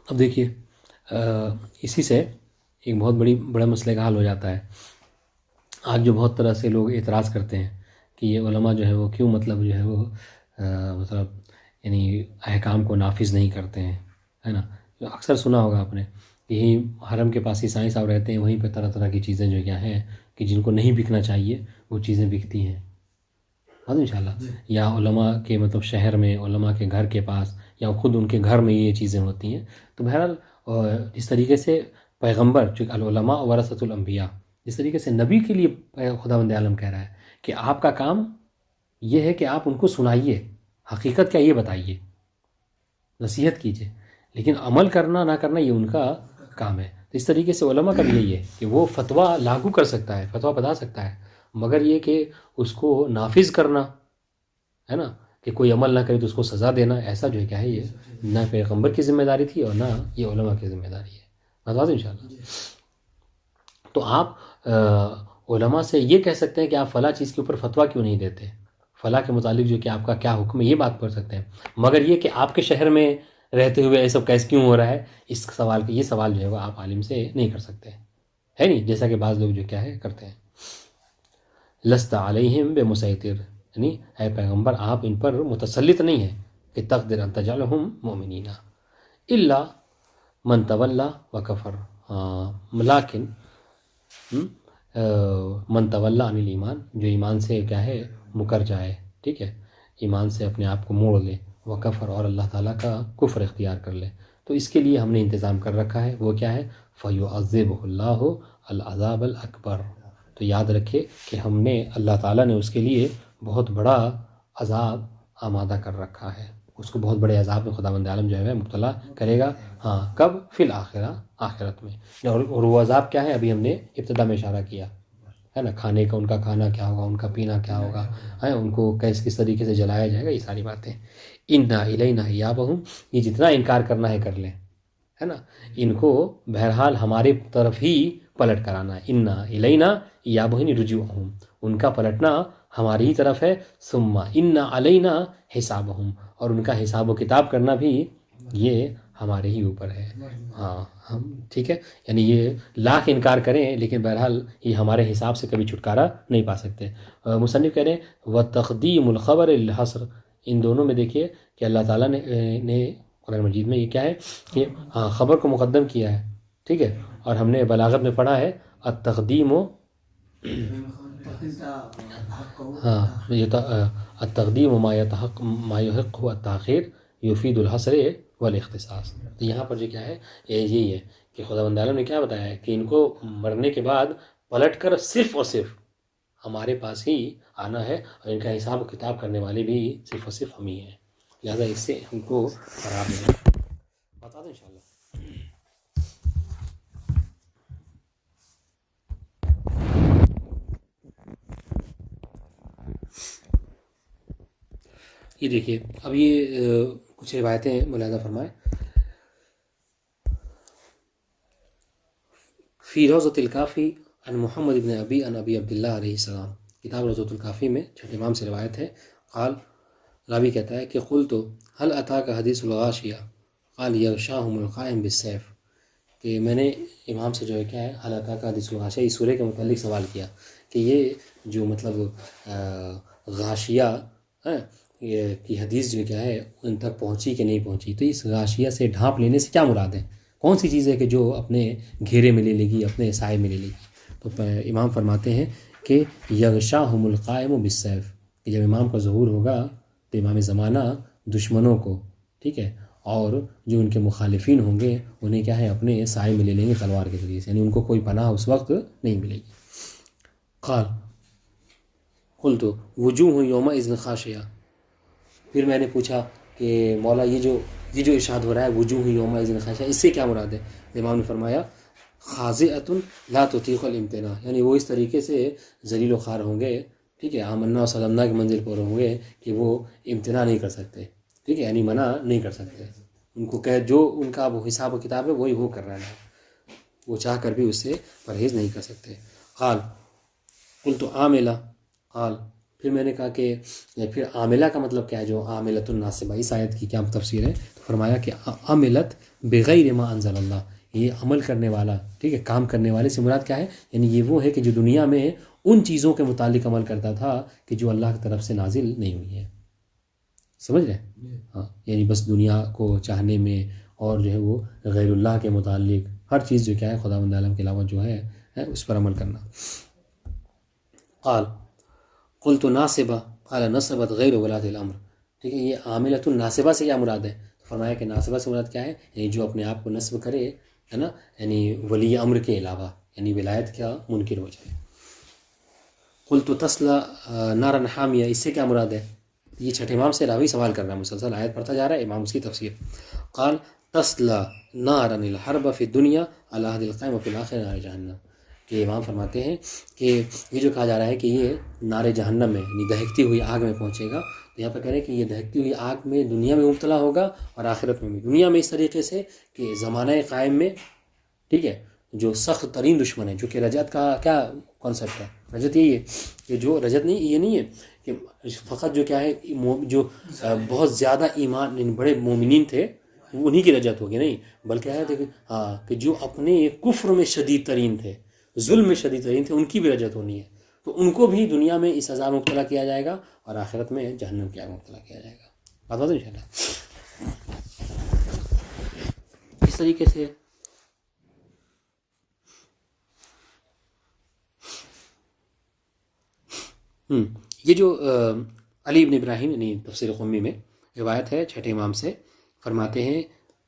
اب دیکھیے اسی سے ایک بہت بڑا مسئلہ کا حل ہو جاتا ہے. آج جو بہت طرح سے لوگ اعتراض کرتے ہیں کہ یہ علماء جو ہے وہ کیوں مطلب جو ہے وہ مطلب یعنی احکام کو نافذ نہیں کرتے ہیں، ہے نا. جو اکثر سنا ہوگا آپ نے، یہی حرم کے پاس ہی سائیں صاحب رہتے ہیں، وہیں پہ طرح طرح کی چیزیں جو کیا ہیں کہ جن کو نہیں بکنا چاہیے وہ چیزیں بکتی ہیں. ہاں انشاءاللہ. یا علماء کے مطلب شہر میں، علماء کے گھر کے پاس، یا خود ان کے گھر میں یہ چیزیں ہوتی ہیں. تو بہرحال اس طریقے سے پیغمبر چونکہ العلماء ورثۃ الانبیاء، اس طریقے سے نبی کے لیے خداوند عالم کہہ رہا ہے کہ آپ کا کام یہ ہے کہ آپ ان کو سنائیے، حقیقت کیا یہ بتائیے، نصیحت کیجیے، لیکن عمل کرنا نہ کرنا یہ ان کا کام ہے. تو اس طریقے سے علماء کا بھی یہی ہے کہ وہ فتویٰ لاگو کر سکتا ہے، فتویٰ بتا سکتا ہے، مگر یہ کہ اس کو نافذ کرنا ہے نا، کہ کوئی عمل نہ کرے تو اس کو سزا دینا، ایسا جو ہے کیا ہے یہ نہ پیغمبر کی ذمہ داری تھی اور نہ یہ علماء کی ذمہ داری ہے. بتا دیں انشاءاللہ. تو آپ علماء سے یہ کہہ سکتے ہیں کہ آپ فلاں چیز کے اوپر فتویٰ کیوں نہیں دیتے، فلاں کے متعلق جو کہ آپ کا کیا حکم ہے، یہ بات کر سکتے ہیں، مگر یہ کہ آپ کے شہر میں رہتے ہوئے یہ سب کیسے کیوں ہو رہا ہے، اس سوال یہ سوال جو ہے وہ آپ عالم سے نہیں کر سکتے، ہے نہیں، جیسا کہ بعض لوگ جو کیا ہے کرتے ہیں. لست علیہم بمسیطر، یعنی اے پیغمبر آپ ان پر متسلط نہیں ہیں کہ تقدر ان تجعلہم مؤمنین الا من تولی وکفر، لیکن من تولی عن الایمان، جو ایمان سے کیا ہے مکر جائے، ٹھیک ہے، ایمان سے اپنے آپ کو موڑ لے، وکفر اور اللہ تعالیٰ کا کفر اختیار کر لے، تو اس کے لیے ہم نے انتظام کر رکھا ہے. وہ کیا ہے؟ فَيُعَذِّبُهُ اللَّهُ الْعَذَابَ الْأَكْبَرَ. تو یاد رکھے کہ ہم نے، اللہ تعالیٰ نے اس کے لیے بہت بڑا عذاب آمادہ کر رکھا ہے، اس کو بہت بڑے عذاب میں خداوند عالم جو ہے مبتلا کرے گا. ہاں کب؟ فی الآخرہ، آخرت میں. اور وہ عذاب کیا ہے؟ ابھی ہم نے ابتدا میں اشارہ کیا ہے نا، کھانے کا، ان کا کھانا کیا ہوگا، ان کا پینا کیا ہوگا، ان کو کس طریقے سے جلایا جائے گا، یہ ساری باتیں. اِنَّا اِلَيْنَا إِيَابَهُمْ، یہ جتنا انکار کرنا ہے کر لیں، ہے نا، ان کو بہرحال ہمارے طرف ہی پلٹ کرانا ہے. اِنَّا إِلَيْنَا إِيَابَهُمْ رُجُوعُهُمْ، ان کا پلٹنا ہماری ہی طرف ہے. ثُمَّ إِنَّا عَلَيْنَا حِسَابَهُمْ، اور ان کا حساب و کتاب کرنا بھی یہ ہمارے ہی اوپر ہے. ہاں ہم ٹھیک ہے، یعنی یہ لاکھ انکار کریں لیکن بہرحال یہ ہمارے حساب سے کبھی چھٹکارا نہیں پا سکتے. مصنف کہہ رہے ہیں وَتَقْدِيمُ الْخَبَرِ لِلْحَصْرِ، ان دونوں میں دیکھیے کہ اللہ تعالیٰ نے قرآن مجید میں یہ کیا ہے کہ ہاں خبر کو مقدم کیا ہے، ٹھیک ہے، اور ہم نے بلاغت میں پڑھا ہے التقدیم التقدیم ما يحق التاخیر یفید الحصر والاختصاص. تو یہاں پر جو کیا ہے یہی ہے کہ خداوند عالم نے کیا بتایا ہے کہ ان کو مرنے کے بعد پلٹ کر صرف اور صرف ہمارے پاس ہی آنا ہے، اور ان کا حساب و کتاب کرنے والے بھی صرف اور صرف ہم ہی ہیں. لہٰذا اس سے ہم کو قرار دیں. بتا دیں انشاءاللہ. یہ دیکھیے اب یہ کچھ روایتیں ملاحظہ فرمائیں. فی روضۃ الکافی عن محمد بن ابی عن ابی عبداللہ علیہ السلام، کتاب روضۃ الکافی میں چھٹے امام سے روایت ہے. قال، راوی کہتا ہے کہ قلت هل اتاک حدیث الغاشیہ قال یغشاہم القائم بالسیف، کہ میں نے امام سے جو ہے کیا ہے حل اتاک حدیث الغاشیہ، اس سورہ کے متعلق سوال کیا کہ یہ جو مطلب غاشیہ کی حدیث جو کیا ہے ان تک پہنچی کہ نہیں پہنچی. تو اس غاشیہ سے ڈھانپ لینے سے کیا مراد ہے، کون سی چیز ہے کہ جو اپنے گھیرے میں لے لے گی، اپنے سائے میں لے لے گی. تو امام فرماتے ہیں کہ یغشاہم القائم بالسیف، کہ جب امام کا ظہور ہوگا تو امام زمانہ دشمنوں کو، ٹھیک ہے، اور جو ان کے مخالفین ہوں گے انہیں کیا ہے اپنے سائے میں لے لیں گے تلوار کے ذریعے سے، یعنی ان کو کوئی پناہ اس وقت نہیں ملے گی۔ قلت وجوہ یومئذ خاشعہ، پھر میں نے پوچھا کہ مولا یہ جو ارشاد ہو رہا ہے وجوہ یومئذ خاشعہ، اس سے کیا مراد ہے؟ امام نے فرمایا خاضعۃ لا تطیق الامتناع، یعنی وہ اس طریقے سے ذلیل و خوار ہوں گے، ٹھیک ہے، آمنا و سلمنا کی منزل پر ہوں گے کہ وہ امتناع نہیں کر سکتے، ٹھیک ہے، یعنی منع نہیں کر سکتے، ان کو کہ جو ان کا وہ حساب و کتاب ہے وہی وہ کر رہا ہے، وہ چاہ کر بھی اس سے پرہیز نہیں کر سکتے۔ قلت عاملہ، پھر میں نے کہا کہ پھر عاملہ کا مطلب کیا ہے؟ جو عاملۃ الناصبہ، اس آیت کی کیا تفسیر ہے؟ تو فرمایا کہ عملت بغیر ما انزل اللہ، یہ عمل کرنے والا، ٹھیک ہے، کام کرنے والے سے مراد کیا ہے؟ یعنی یہ وہ ہے کہ جو دنیا میں ان چیزوں کے متعلق عمل کرتا تھا کہ جو اللہ کی طرف سے نازل نہیں ہوئی ہے، سمجھ رہے؟ ہاں، یعنی بس دنیا کو چاہنے میں اور جو ہے وہ غیر اللہ کے متعلق ہر چیز جو کیا ہے خداوند عالم کے علاوہ جو ہے اس پر عمل کرنا۔ قلت ناصبہ، قال نصبت غیر ولاۃ الامر، ٹھیک ہے، یہ عاملۃ الناصبہ سے کیا مراد ہے؟ تو فرمایا کہ ناصبہ سے مراد کیا ہے؟ یعنی جو اپنے آپ کو نصب کرے، ہے نا، یعنی ولی امر کے علاوہ، یعنی ولایت کا منکر ہو جائے۔ قلت تصلی نارا حامیہ، اس سے کیا مراد ہے؟ یہ چھٹے امام سے راوی سوال کر رہا ہے، مسلسل آیت پڑھتا جا رہا ہے، امام اس کی تفسیر۔ قال تصلی نارا الحرب فی الدنیا علی عہد القیم وفی الآخرہ نار جہنم، کہ امام فرماتے ہیں کہ یہ جو کہا جا رہا ہے کہ یہ نار جہنم میں، یعنی دہکتی ہوئی آگ میں پہنچے گا، تو یہاں پہ کہہ رہے ہیں کہ یہ دہکتی ہوئی آگ میں دنیا میں مبتلا ہوگا اور آخرت میں بھی۔ دنیا میں اس طریقے سے کہ زمانہ قائم میں، ٹھیک ہے، جو سخت ترین دشمن ہے، جو کہ رجعت کا کیا کانسیپٹ ہے؟ رجعت یہی ہے کہ جو رجعت نہیں، یہ نہیں ہے کہ فقط جو کیا ہے جو بہت زیادہ ایمان بڑے مومنین تھے انہی کی رجعت ہوگی، نہیں، بلکہ ہے کہ جو اپنے کفر میں شدید ترین تھے، ظلم میں شدید ترین تھے، ان کی بھی رجعت ہونی ہے، تو ان کو بھی دنیا میں اس عذاب میں مبتلا کیا جائے گا اور آخرت میں جہنم کی آگ میں مبتلا کیا جائے گا۔ بات ان شاء اللہ اس طریقے سے یہ جو علی ابن ابراہیم یعنی تفسیر قمی میں روایت ہے چھٹے امام سے، فرماتے ہیں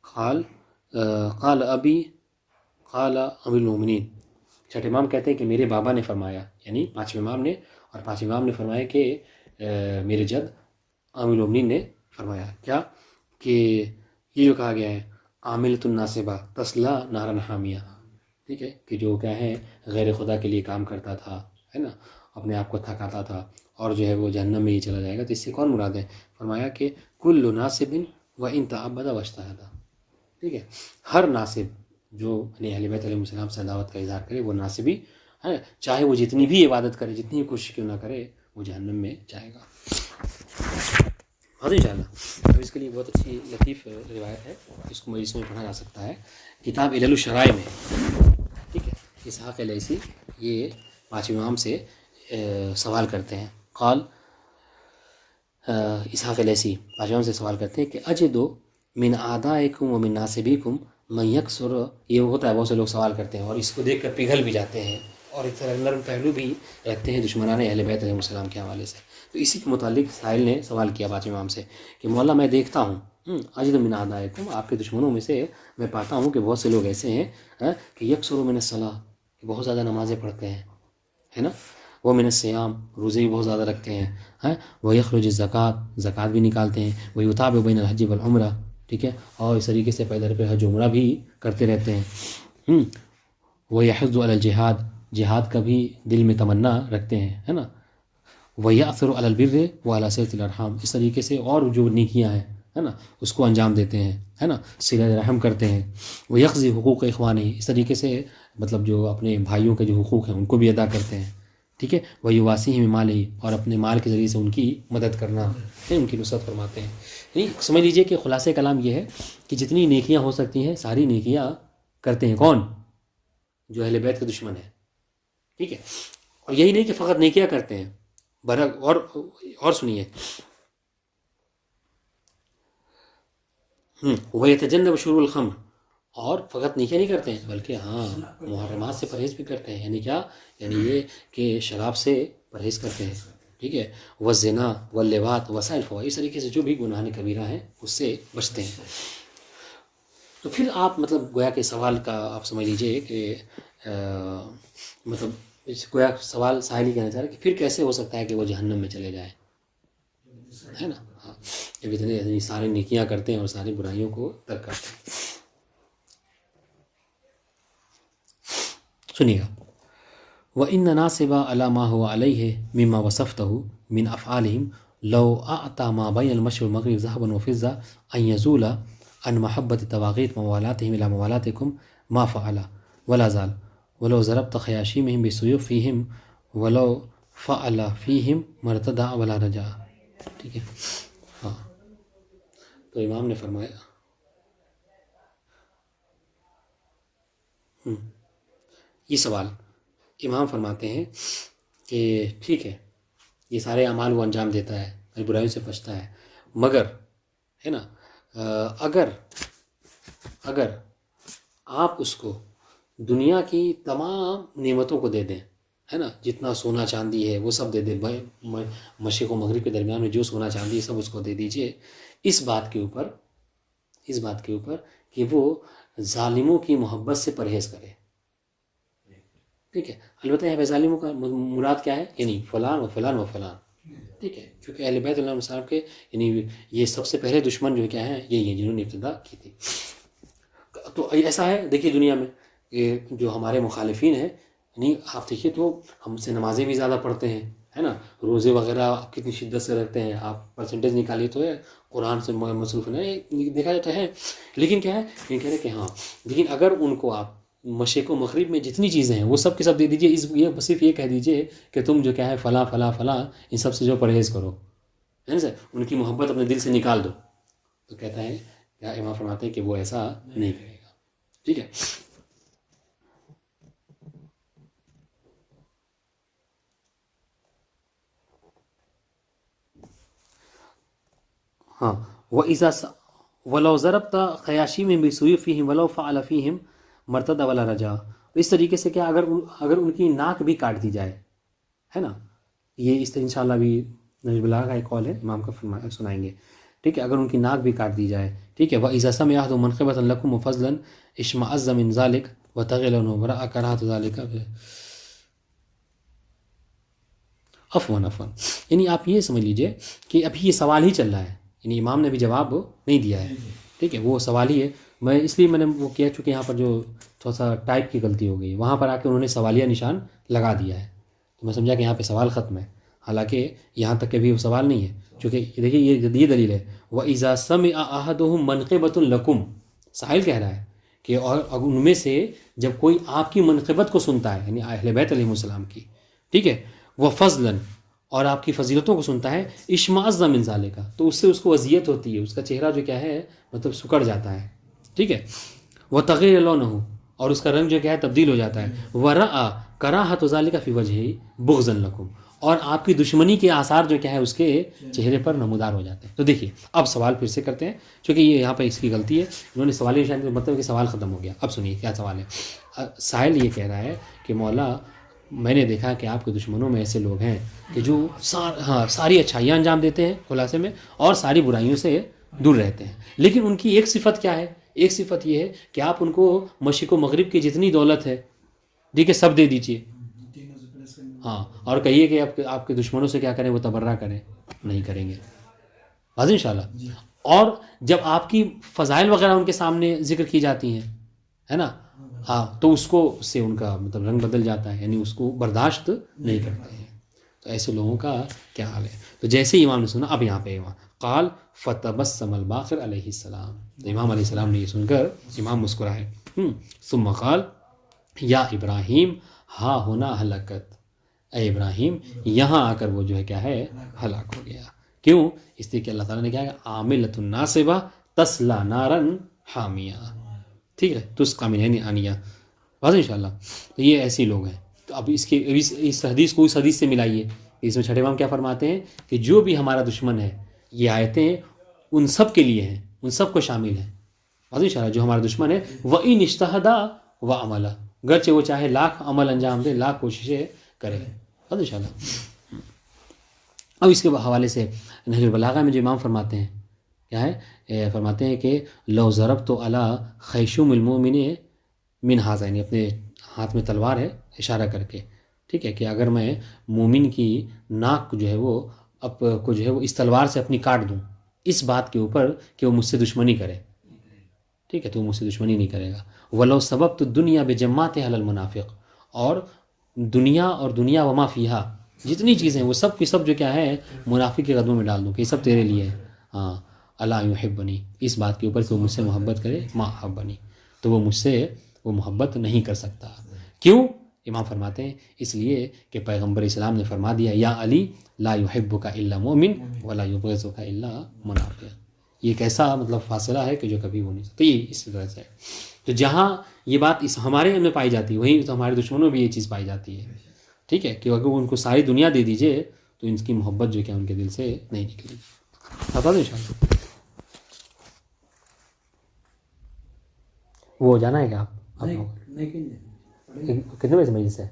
قال ابی قال امیر المومنین، چھٹے امام کہتے ہیں کہ میرے بابا نے فرمایا، یعنی پانچویں امام نے، اور پانچویں امام نے فرمایا کہ میرے جد امیر المومنین نے فرمایا کیا کہ یہ جو کہا گیا ہے عاملۃ الناصبہ تصلی نارا حامیہ، ٹھیک ہے، کہ جو کیا ہے غیر خدا کے لیے کام کرتا تھا، ہے نا، اپنے آپ کو تھکاتا تھا اور جو ہے وہ جہنم میں ہی چلا جائے گا۔ تو اس سے کون مراد ہے؟ فرمایا کہ کل ناصب و ان تعبد واجتہد، ٹھیک ہے، ہر ناصب جو اہل بیت علیہ السلام سے دعوت کا اظہار کرے وہ ناصبی ہے، چاہے وہ جتنی بھی عبادت کرے، جتنی بھی کوشش کیوں نہ کرے، وہ جہنم میں جائے گا۔ ان شاء اللہ تو اس کے لیے بہت اچھی لطیف روایت ہے، اس کو مجلس میں پڑھا جا سکتا ہے، کتاب علل الشرائع میں، ٹھیک ہے۔ اسحاق لیثی یہ پانچویں امام سے سوال کرتے ہیں، قال اسحاق لیثی پانچویں امام سے سوال کرتے ہیں کہ اجدو من اعدائکم ومن ناصبیکم من یکثر، یہ ہوتا ہے بہت سے لوگ سوال کرتے ہیں اور اس کو دیکھ کر پگھل بھی جاتے ہیں اور ایک طرح نرم پہلو بھی رکھتے ہیں دشمنان اہل بیت علیہ السلام کے حوالے سے۔ تو اسی کے متعلق سائل نے سوال کیا پانچویں امام سے کہ مولا میں دیکھتا ہوں اجد من اعدائکم، آپ کے دشمنوں میں سے میں پاتا ہوں کہ بہت سے لوگ ایسے ہیں کہ یکثر من الصلاۃ، کہ بہت زیادہ نمازیں پڑھتے ہیں، ہے نا، وہ من الصیام، روزے بھی بہت زیادہ رکھتے ہیں، وہ یخرج الزکوٰۃ، زکوٰۃ بھی نکالتے ہیں، وہ یتابع بین الحج والعمرہ، ٹھیک ہے، اور اس طریقے سے پیدل پہ حج عمرہ بھی کرتے رہتے ہیں، وہ یحض علی الجہاد، جہاد کا بھی دل میں تمنا رکھتے ہیں، ہے نا، وہ یأثر علی البر وعلی صلۃ الارحام، اس طریقے سے اور جو نیکیاں ہیں، ہے نا، اس کو انجام دیتے ہیں، ہے نا، صلہ رحم کرتے ہیں، وہ یقضی حقوق اخوانہ، اس طریقے سے مطلب جو اپنے بھائیوں کے جو حقوق ہیں ان کو بھی ادا کرتے ہیں، ٹھیک ہے، وہ یواسیہم بمالہ، اور اپنے مال کے ذریعے سے ان کی مدد کرنا، ان کی نصرت فرماتے ہیں۔ یعنی سمجھ لیجئے کہ خلاصہ کلام یہ ہے کہ جتنی نیکیاں ہو سکتی ہیں ساری نیکیاں کرتے ہیں، کون؟ جو اہل بیت کے دشمن ہیں، ٹھیک ہے، اور یہی نہیں کہ فقط نیکیاں کرتے ہیں، اور سنیے، وَيَتَجَنَّبُ شُرْبَ الْخَمْرِ، اور فقط نیکیاں نہیں کرتے ہیں بلکہ محرمات سے پرہیز بھی کرتے ہیں، یعنی کیا؟ یعنی یہ کہ شراب سے پرہیز کرتے ہیں، ٹھیک ہے، والزنا واللواط وسائل الفواحش، اس طریقے سے جو بھی گناہ کبیرہ ہیں اس سے بچتے ہیں۔ تو پھر آپ مطلب گویا کہ سوال کا آپ سمجھ لیجئے کہ مطلب گویا سوال سائل ہی کہنا چاہ رہا ہے کہ پھر کیسے ہو سکتا ہے کہ وہ جہنم میں چلے جائیں، ہے نا؟ ہاں، جب اتنے سارے نیکیاں کرتے ہیں اور ساری برائیوں کو ترک کرتے ہیں. سنیے گا وَإِنَّ نَاصِبَ عَلَى مَا هُوَ عَلَيْهِ مِمَّا وَصَفْتَهُ مِنْ أَفْعَالِهِمْ لَوْ أَعْطَى مَا بَيْنَ الْمَشْرِقِ وَالْمَغْرِبِ ذَهَبًا وَفِضَّةً أَنْ يَزُولَ عَنْ مَحَبَّةِ تَوَاغِيثِ مَوَالَاتِهِمْ إِلَى مَوَالَاتِكُمْ مَا فَعَلَ وَلَا زَالَ وَلَوْ ضَرَبْتَ خَيَاشِيمِهِمْ بِسُيُوفِهِمْ وَلَوْ فَعَلَ فِيهِمْ مَا ارْتَدَّعَ وَلَا رَجَعَ. ٹھیک ہے. ہاں، تو امام نے فرمایا یہ سوال امام فرماتے ہیں کہ ٹھیک ہے یہ سارے اعمال وہ انجام دیتا ہے، برائیوں سے بچتا ہے، مگر ہے نا اگر آپ اس کو دنیا کی تمام نعمتوں کو دے دیں، ہے نا، جتنا سونا چاندی ہے وہ سب دے دیں، مشرق و مغرب کے درمیان میں جو سونا چاندی ہے سب اس کو دے دیجئے، اس بات کے اوپر کہ وہ ظالموں کی محبت سے پرہیز کرے. ٹھیک ہے. البتہ یہاں پہ ظالموں کا مراد کیا ہے؟ یعنی فلان و فلان و فلان. ٹھیک ہے، کیونکہ اہل بیت اللہ علیہ وسلم کے یعنی یہ سب سے پہلے دشمن جو کیا ہیں یہی ہیں جنہوں نے ابتدا کی تھی. تو ایسا ہے دیکھیے دنیا میں کہ جو ہمارے مخالفین ہیں، یعنی آپ دیکھیے تو ہم سے نمازیں بھی زیادہ پڑھتے ہیں، ہے نا، روزے وغیرہ کتنی شدت سے رکھتے ہیں، آپ پرسنٹیج نکالیے تو ہے قرآن سے مصروف ہے، دیکھا جاتا ہے. لیکن کیا ہے یہ کہہ رہے کہ ہاں، لیکن اگر ان کو آپ مشرق و مغرب میں جتنی چیزیں ہیں وہ سب کے سب دے دیجئے، یہ صرف یہ کہہ دیجئے کہ تم جو کیا ہے فلاں فلاں فلاں ان سب سے جو پرہیز کرو، ہے نا سر، ان کی محبت اپنے دل سے نکال دو، تو کہتا ہے کیا امام فرماتے ہیں کہ وہ ایسا نہیں کرے گا. ٹھیک ہے. ہاں وَلَوْ ضَرَبْتَ خَيَاشِيمِهِمْ بِسُيُوفِهِمْ وَلَوْ فَعَلَ فِيهِمْ مَرْتَدَ وَلَا رَجَعَ. اس طریقے سے کیا اگر ان کی ناک بھی کاٹ دی جائے، ہے نا، یہ اس طرح انشاءاللہ بھی نجم اللہ کا ایک قول ہے، امام کا سنائیں گے. ٹھیک ہے، اگر ان کی ناک بھی کاٹ دی جائے. ٹھیک ہے. وَإِذَا سَمِعَ أَحَدٌ مَنْقِبَةً لَكُمْ وَفَضْلًا اشْمَأَزَّ مِنْ ذَلِكَ وَتَغِلَ وَرَأَ كَرَاهَةَ ذَلِكَ. عفواً یعنی آپ یہ سمجھ لیجئے کہ ابھی یہ سوال ہی چل رہا ہے، یعنی امام نے بھی جواب نہیں دیا ہے. ٹھیک ہے، وہ سوال ہی ہے. میں اس لیے میں نے وہ کیا چونکہ یہاں پر جو تھوڑا سا ٹائپ کی غلطی ہو گئی، وہاں پر آ کے انہوں نے سوالیہ نشان لگا دیا ہے، تو میں سمجھا کہ یہاں پہ سوال ختم ہے، حالانکہ یہاں تک کہ بھی وہ سوال نہیں ہے. چونکہ دیکھیے یہ دلیل ہے وَإِذَا سَمِعَ أَحَدُهُمْ مَنْقِبَةٌ لَكُمْ. ساحل کہہ رہا ہے کہ اور ان میں سے جب کوئی آپ کی منقبت کو سنتا ہے، یعنی اہل بیت علیہ السلام کی، ٹھیک ہے، وَفَضْلًا، اور آپ کی فضیلتوں کو سنتا ہے، اشمعز من ذالک، تو اس سے اس کو اذیت ہوتی ہے، اس کا چہرہ جو کیا ہے مطلب سکڑ جاتا ہے. ٹھیک ہے. وتغیر لونہ، اور اس کا رنگ جو کیا ہے تبدیل ہو جاتا ہے. ورأى کراہۃ ذالک فی وجہہ بغضا لکم، اور آپ کی دشمنی کے آثار جو کیا ہے اس کے چہرے پر نمودار ہو جاتے ہیں. تو دیکھیے اب سوال پھر سے کرتے ہیں، چونکہ یہ یہاں پہ اس کی غلطی ہے، انہوں نے سوالی نشان کا مطلب کہ سوال ختم ہو گیا. اب سنیے کیا سوال ہے. سائل یہ کہہ رہا ہے کہ مولا میں نے دیکھا کہ آپ کے دشمنوں میں ایسے لوگ ہیں کہ جو ساری اچھائیاں انجام دیتے ہیں خلاصے میں، اور ساری برائیوں سے دور رہتے ہیں، لیکن ان کی ایک صفت کیا ہے؟ ایک صفت یہ ہے کہ آپ ان کو مشرق و مغرب کی جتنی دولت ہے ٹھیک ہے سب دے دیجئے، ہاں، اور کہیے کہ آپ کے دشمنوں سے کیا کریں، وہ تبرہ کریں، نہیں کریں گے. واضح انشاءاللہ. اور جب آپ کی فضائل وغیرہ ان کے سامنے ذکر کی جاتی ہیں، ہے نا، ہاں، تو اس سے ان کا مطلب رنگ بدل جاتا ہے، یعنی اس کو برداشت نہیں کرتے ہیں. تو ایسے لوگوں کا کیا حال ہے؟ تو جیسے ہی امام نے سنا، اب یہاں پہ قال فتبسم الباقر علیہ السلام، تو امام علیہ السلام نے یہ سن کر امام مسکرائے. ثم قال یا ابراہیم ہا ہونا ہلاکت، اے ابراہیم یہاں آ کر وہ جو ہے کیا ہے ہلاک ہو گیا. کیوں؟ اس لیے کہ اللہ تعالیٰ نے کیا ہے عاملۃ ناصبہ تسلا نارن حامیہ. ٹھیک ہے، تسقی من عین آنیہ. واضح انشاءاللہ. تو یہ ایسے لوگ ہیں. تو اب اس حدیث کو اس حدیث سے ملائیے. اس میں چھٹے امام کیا فرماتے ہیں کہ جو بھی ہمارا دشمن ہے، یہ آیتیں ان سب کے لیے ہیں، ان سب کو شامل ہیں. واضح انشاءاللہ. جو ہمارا دشمن ہے وَإِنِ اجْتَهَدَ وَعَمَلَ، گرچہ وہ چاہے لاکھ عمل انجام دے، لاکھ کوششیں کرے. واضح انشاءاللہ. اب اس کے حوالے سے نہج البلاغہ میں جو امام فرماتے ہیں کیا ہے، فرماتے ہیں کہ لو ضربت علی خیشوم المؤمن من ہذین، اپنے ہاتھ میں تلوار ہے اشارہ کر کے، ٹھیک ہے، کہ اگر میں مومن کی ناک جو ہے وہ کو جو ہے وہ اس تلوار سے اپنی کاٹ دوں، اس بات کے اوپر کہ وہ مجھ سے دشمنی کرے، ٹھیک ہے، تو وہ مجھ سے دشمنی نہیں کرے گا. ولو سببت الدنیا بجماعت علی المنافق، اور دنیا اور دنیا وما فیہا، جتنی چیزیں ہیں وہ سب کی سب جو کیا ہے منافق کے قدموں میں ڈال دوں کہ یہ سب تیرے لیے ہے. ہاں، اللہ یحبنی، اس بات کے اوپر کہ وہ مجھ سے محبت کرے، ما حبنی، تو وہ مجھ سے وہ محبت نہیں کر سکتا. کیوں؟ امام فرماتے ہیں اس لیے کہ پیغمبر اسلام نے فرما دیا یا علی لا یحبک الا مومن ولا یبغضک الا منافق. یہ ایک ایسا مطلب فاصلہ ہے کہ جو کبھی ہو نہیں سکتا. یہ اس طرح سے ہے. تو جہاں یہ بات اس ہمارے میں پائی جاتی ہے، وہیں تو ہمارے دشمنوں میں بھی یہ چیز پائی جاتی ہے، ٹھیک ہے، کہ اگر ان کو ساری دنیا دے دیجئے تو ان کی محبت جو کہ ان کے دل سے نہیں نکلے گی. بتا دیں انشاءاللہ. وہ جانا ہے کہ آپ کتنے بجے سے مجلس ہے؟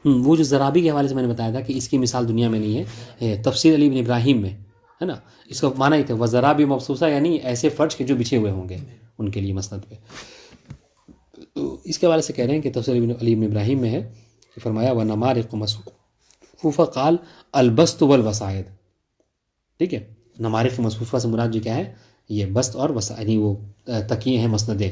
وہ جو زرابی کے حوالے سے میں نے بتایا تھا کہ اس کی مثال دنیا میں نہیں ہے، تفسیر علی بن ابراہیم میں ہے نا، اس کا معنی ہی تھا وزرابی مبسوسہ، یعنی ایسے فرش کے جو بچھے ہوئے ہوں گے ان کے لیے مسند پہ. تو اس کے حوالے سے کہہ رہے ہیں کہ تفسیر علی بن ابراہیم میں ہے کہ فرمایا ونمارق مصفوفہ قال البسط والوسائد، ٹھیک ہے، نمارق مصفوفہ سے مراد جو کیا ہے یہ بست اور یعنی وہ تکیے ہیں مسندیں.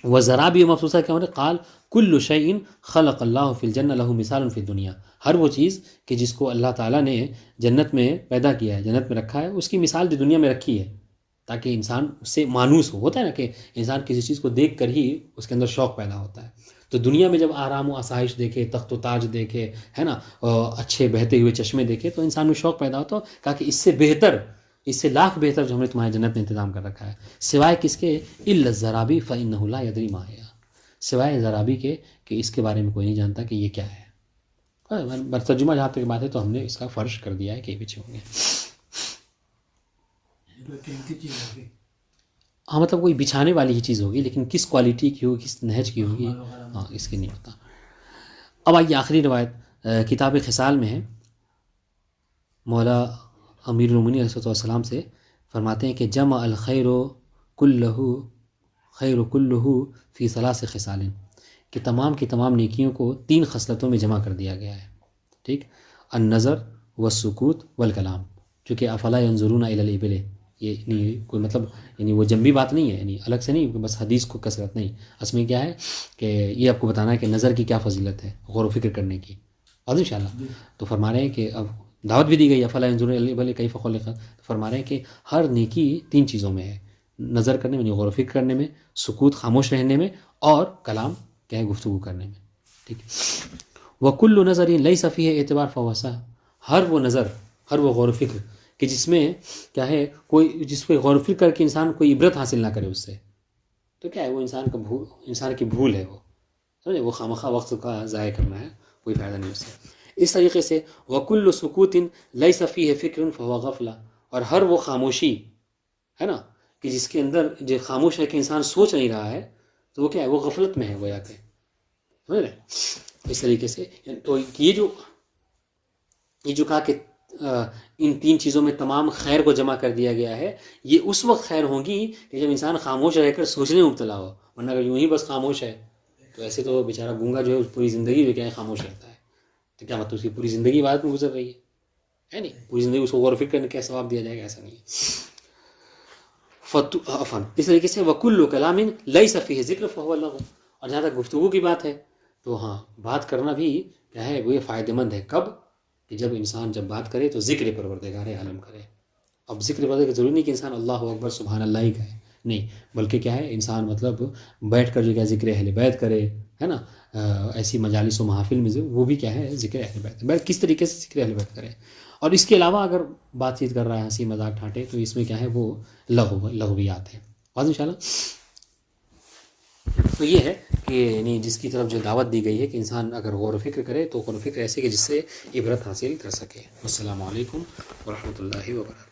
وزرابی مبسوسہ کیا ہوتا ہے؟ قال کل شیء خلق اللہ فی الجنہ لہ مثال فی الدنیا، ہر وہ چیز کہ جس کو اللہ تعالیٰ نے جنت میں پیدا کیا ہے، جنت میں رکھا ہے، اس کی مثال جو دنیا میں رکھی ہے تاکہ انسان اس سے مانوس ہو. ہوتا ہے نا کہ انسان کسی چیز کو دیکھ کر ہی اس کے اندر شوق پیدا ہوتا ہے. تو دنیا میں جب آرام و آسائش دیکھے، تخت و تاج دیکھے، ہے نا، اچھے بہتے ہوئے چشمے دیکھے، تو انسان میں شوق پیدا ہوتا ہے کہا کہ اس سے بہتر، اس سے لاکھ بہتر جو ہم نے تمہارے جنت میں انتظام کر رکھا ہے، سوائے کس کے؟ الا الزرابی فانہ لا یدری ما ہی، سوائے زرابی کے کہ اس کے بارے میں کوئی نہیں جانتا کہ یہ کیا ہے. ترجمہ جہاں تک بات ہے تو ہم نے اس کا فرش کر دیا ہے کہ پیچھے ہوں گے. ہاں، مطلب کوئی بچھانے والی ہی چیز ہوگی، لیکن کس کوالٹی کی ہوگی، کس نہج کی ہوگی، ہاں اس کی نہیں ہوتا. اب آئیے آخری روایت کتاب خصال میں ہے. مولا امیر المومنین علیہ السلام سے فرماتے ہیں کہ جمع الخیر کلہ خیر کلہ فی ثلاث خصال، کہ تمام کی تمام نیکیوں کو 3 خصلتوں میں جمع کر دیا گیا ہے، ٹھیک. النظر والسکوت والکلام، چونکہ افلا ینظرون الی الابل، یہ نہیں کوئی مطلب یعنی وہ جنبی بات نہیں ہے، یعنی الگ سے نہیں بس حدیث کو کثرت نہیں، اس میں کیا ہے کہ یہ آپ کو بتانا ہے کہ نظر کی کیا فضیلت ہے، غور و فکر کرنے کی. اور انشاءاللہ تو فرما رہے ہیں کہ اب دعوت بھی دی گئی افلا ینظرون الی الابل کیف خلقت، تو فرما رہے ہیں کہ ہر نیکی 3 چیزوں میں ہے، نظر کرنے میں، غور و فکر کرنے میں، سکوت خاموش رہنے میں، اور کلام کیا ہے گفتگو کرنے میں، ٹھیک. وکل نظر لیس فیہ اعتبار فہو صح، ہر وہ نظر، ہر وہ غور و فکر کہ جس میں کیا ہے کوئی، جس پہ غور و فکر کر کے انسان کوئی عبرت حاصل نہ کرے اس سے، تو کیا ہے وہ انسان کی بھول ہے، وہ سمجھے، وہ خامخواہ وقت کا ضائع کرنا ہے، کوئی فائدہ نہیں اس سے. اس طریقے سے وکل سکوت لیس فیہ فکر فہو غفلہ، اور ہر وہ خاموشی ہے نا کہ جس کے اندر جو خاموش ہے کہ انسان سوچ نہیں رہا ہے، تو وہ کیا ہے وہ غفلت میں ہے، وہ یا کہ سمجھ رہے. اس طریقے سے تو یہ جو کہا کہ ان 3 چیزوں میں تمام خیر کو جمع کر دیا گیا ہے، یہ اس وقت خیر ہوگی کہ جب انسان خاموش رہ کر سوچنے میں مبتلا ہو، ورنہ اگر یوں ہی بس خاموش ہے تو ایسے تو بیچارہ گونگا جو ہے پوری زندگی جو کیا ہے خاموش رہتا ہے، تو کیا مطلب اس کی پوری زندگی عبادت میں گزر رہی ہے نہیں، پوری زندگی اس کو غور و فکر کرنے کا ثواب دیا جائے گا، ایسا نہیں ہے. اس طریقے سے وکل کلام لیس فیہ ذکر فہو لغو، اور جہاں تک گفتگو کی بات ہے تو ہاں بات کرنا بھی کیا ہے وہ یہ فائدہ مند ہے. کب؟ کہ جب انسان جب بات کرے تو ذکر پروردگار عالم کرے. اب ذکر پروردگار ضروری نہیں کہ انسان اللہ اکبر سبحان اللہ ہی کہے، نہیں، بلکہ کیا ہے انسان مطلب بیٹھ کر جو کیا ذکر اہل بیت کرے، ہے نا، ایسی مجالس و محافل میں وہ بھی کیا ہے ذکر اہل بیت، کس طریقے سے ذکر اہل بیت کرے. اور اس کے علاوہ اگر بات چیت کر رہا ہے ہنسی مذاق ٹھاٹے تو اس میں کیا ہے وہ لغویات ہیں. واضح انشاءاللہ. تو یہ ہے کہ یعنی جس کی طرف جو دعوت دی گئی ہے کہ انسان اگر غور و فکر کرے تو غور و فکر ایسے کہ جس سے عبرت حاصل کر سکے. السلام علیکم ورحمۃ اللہ وبرکاتہ.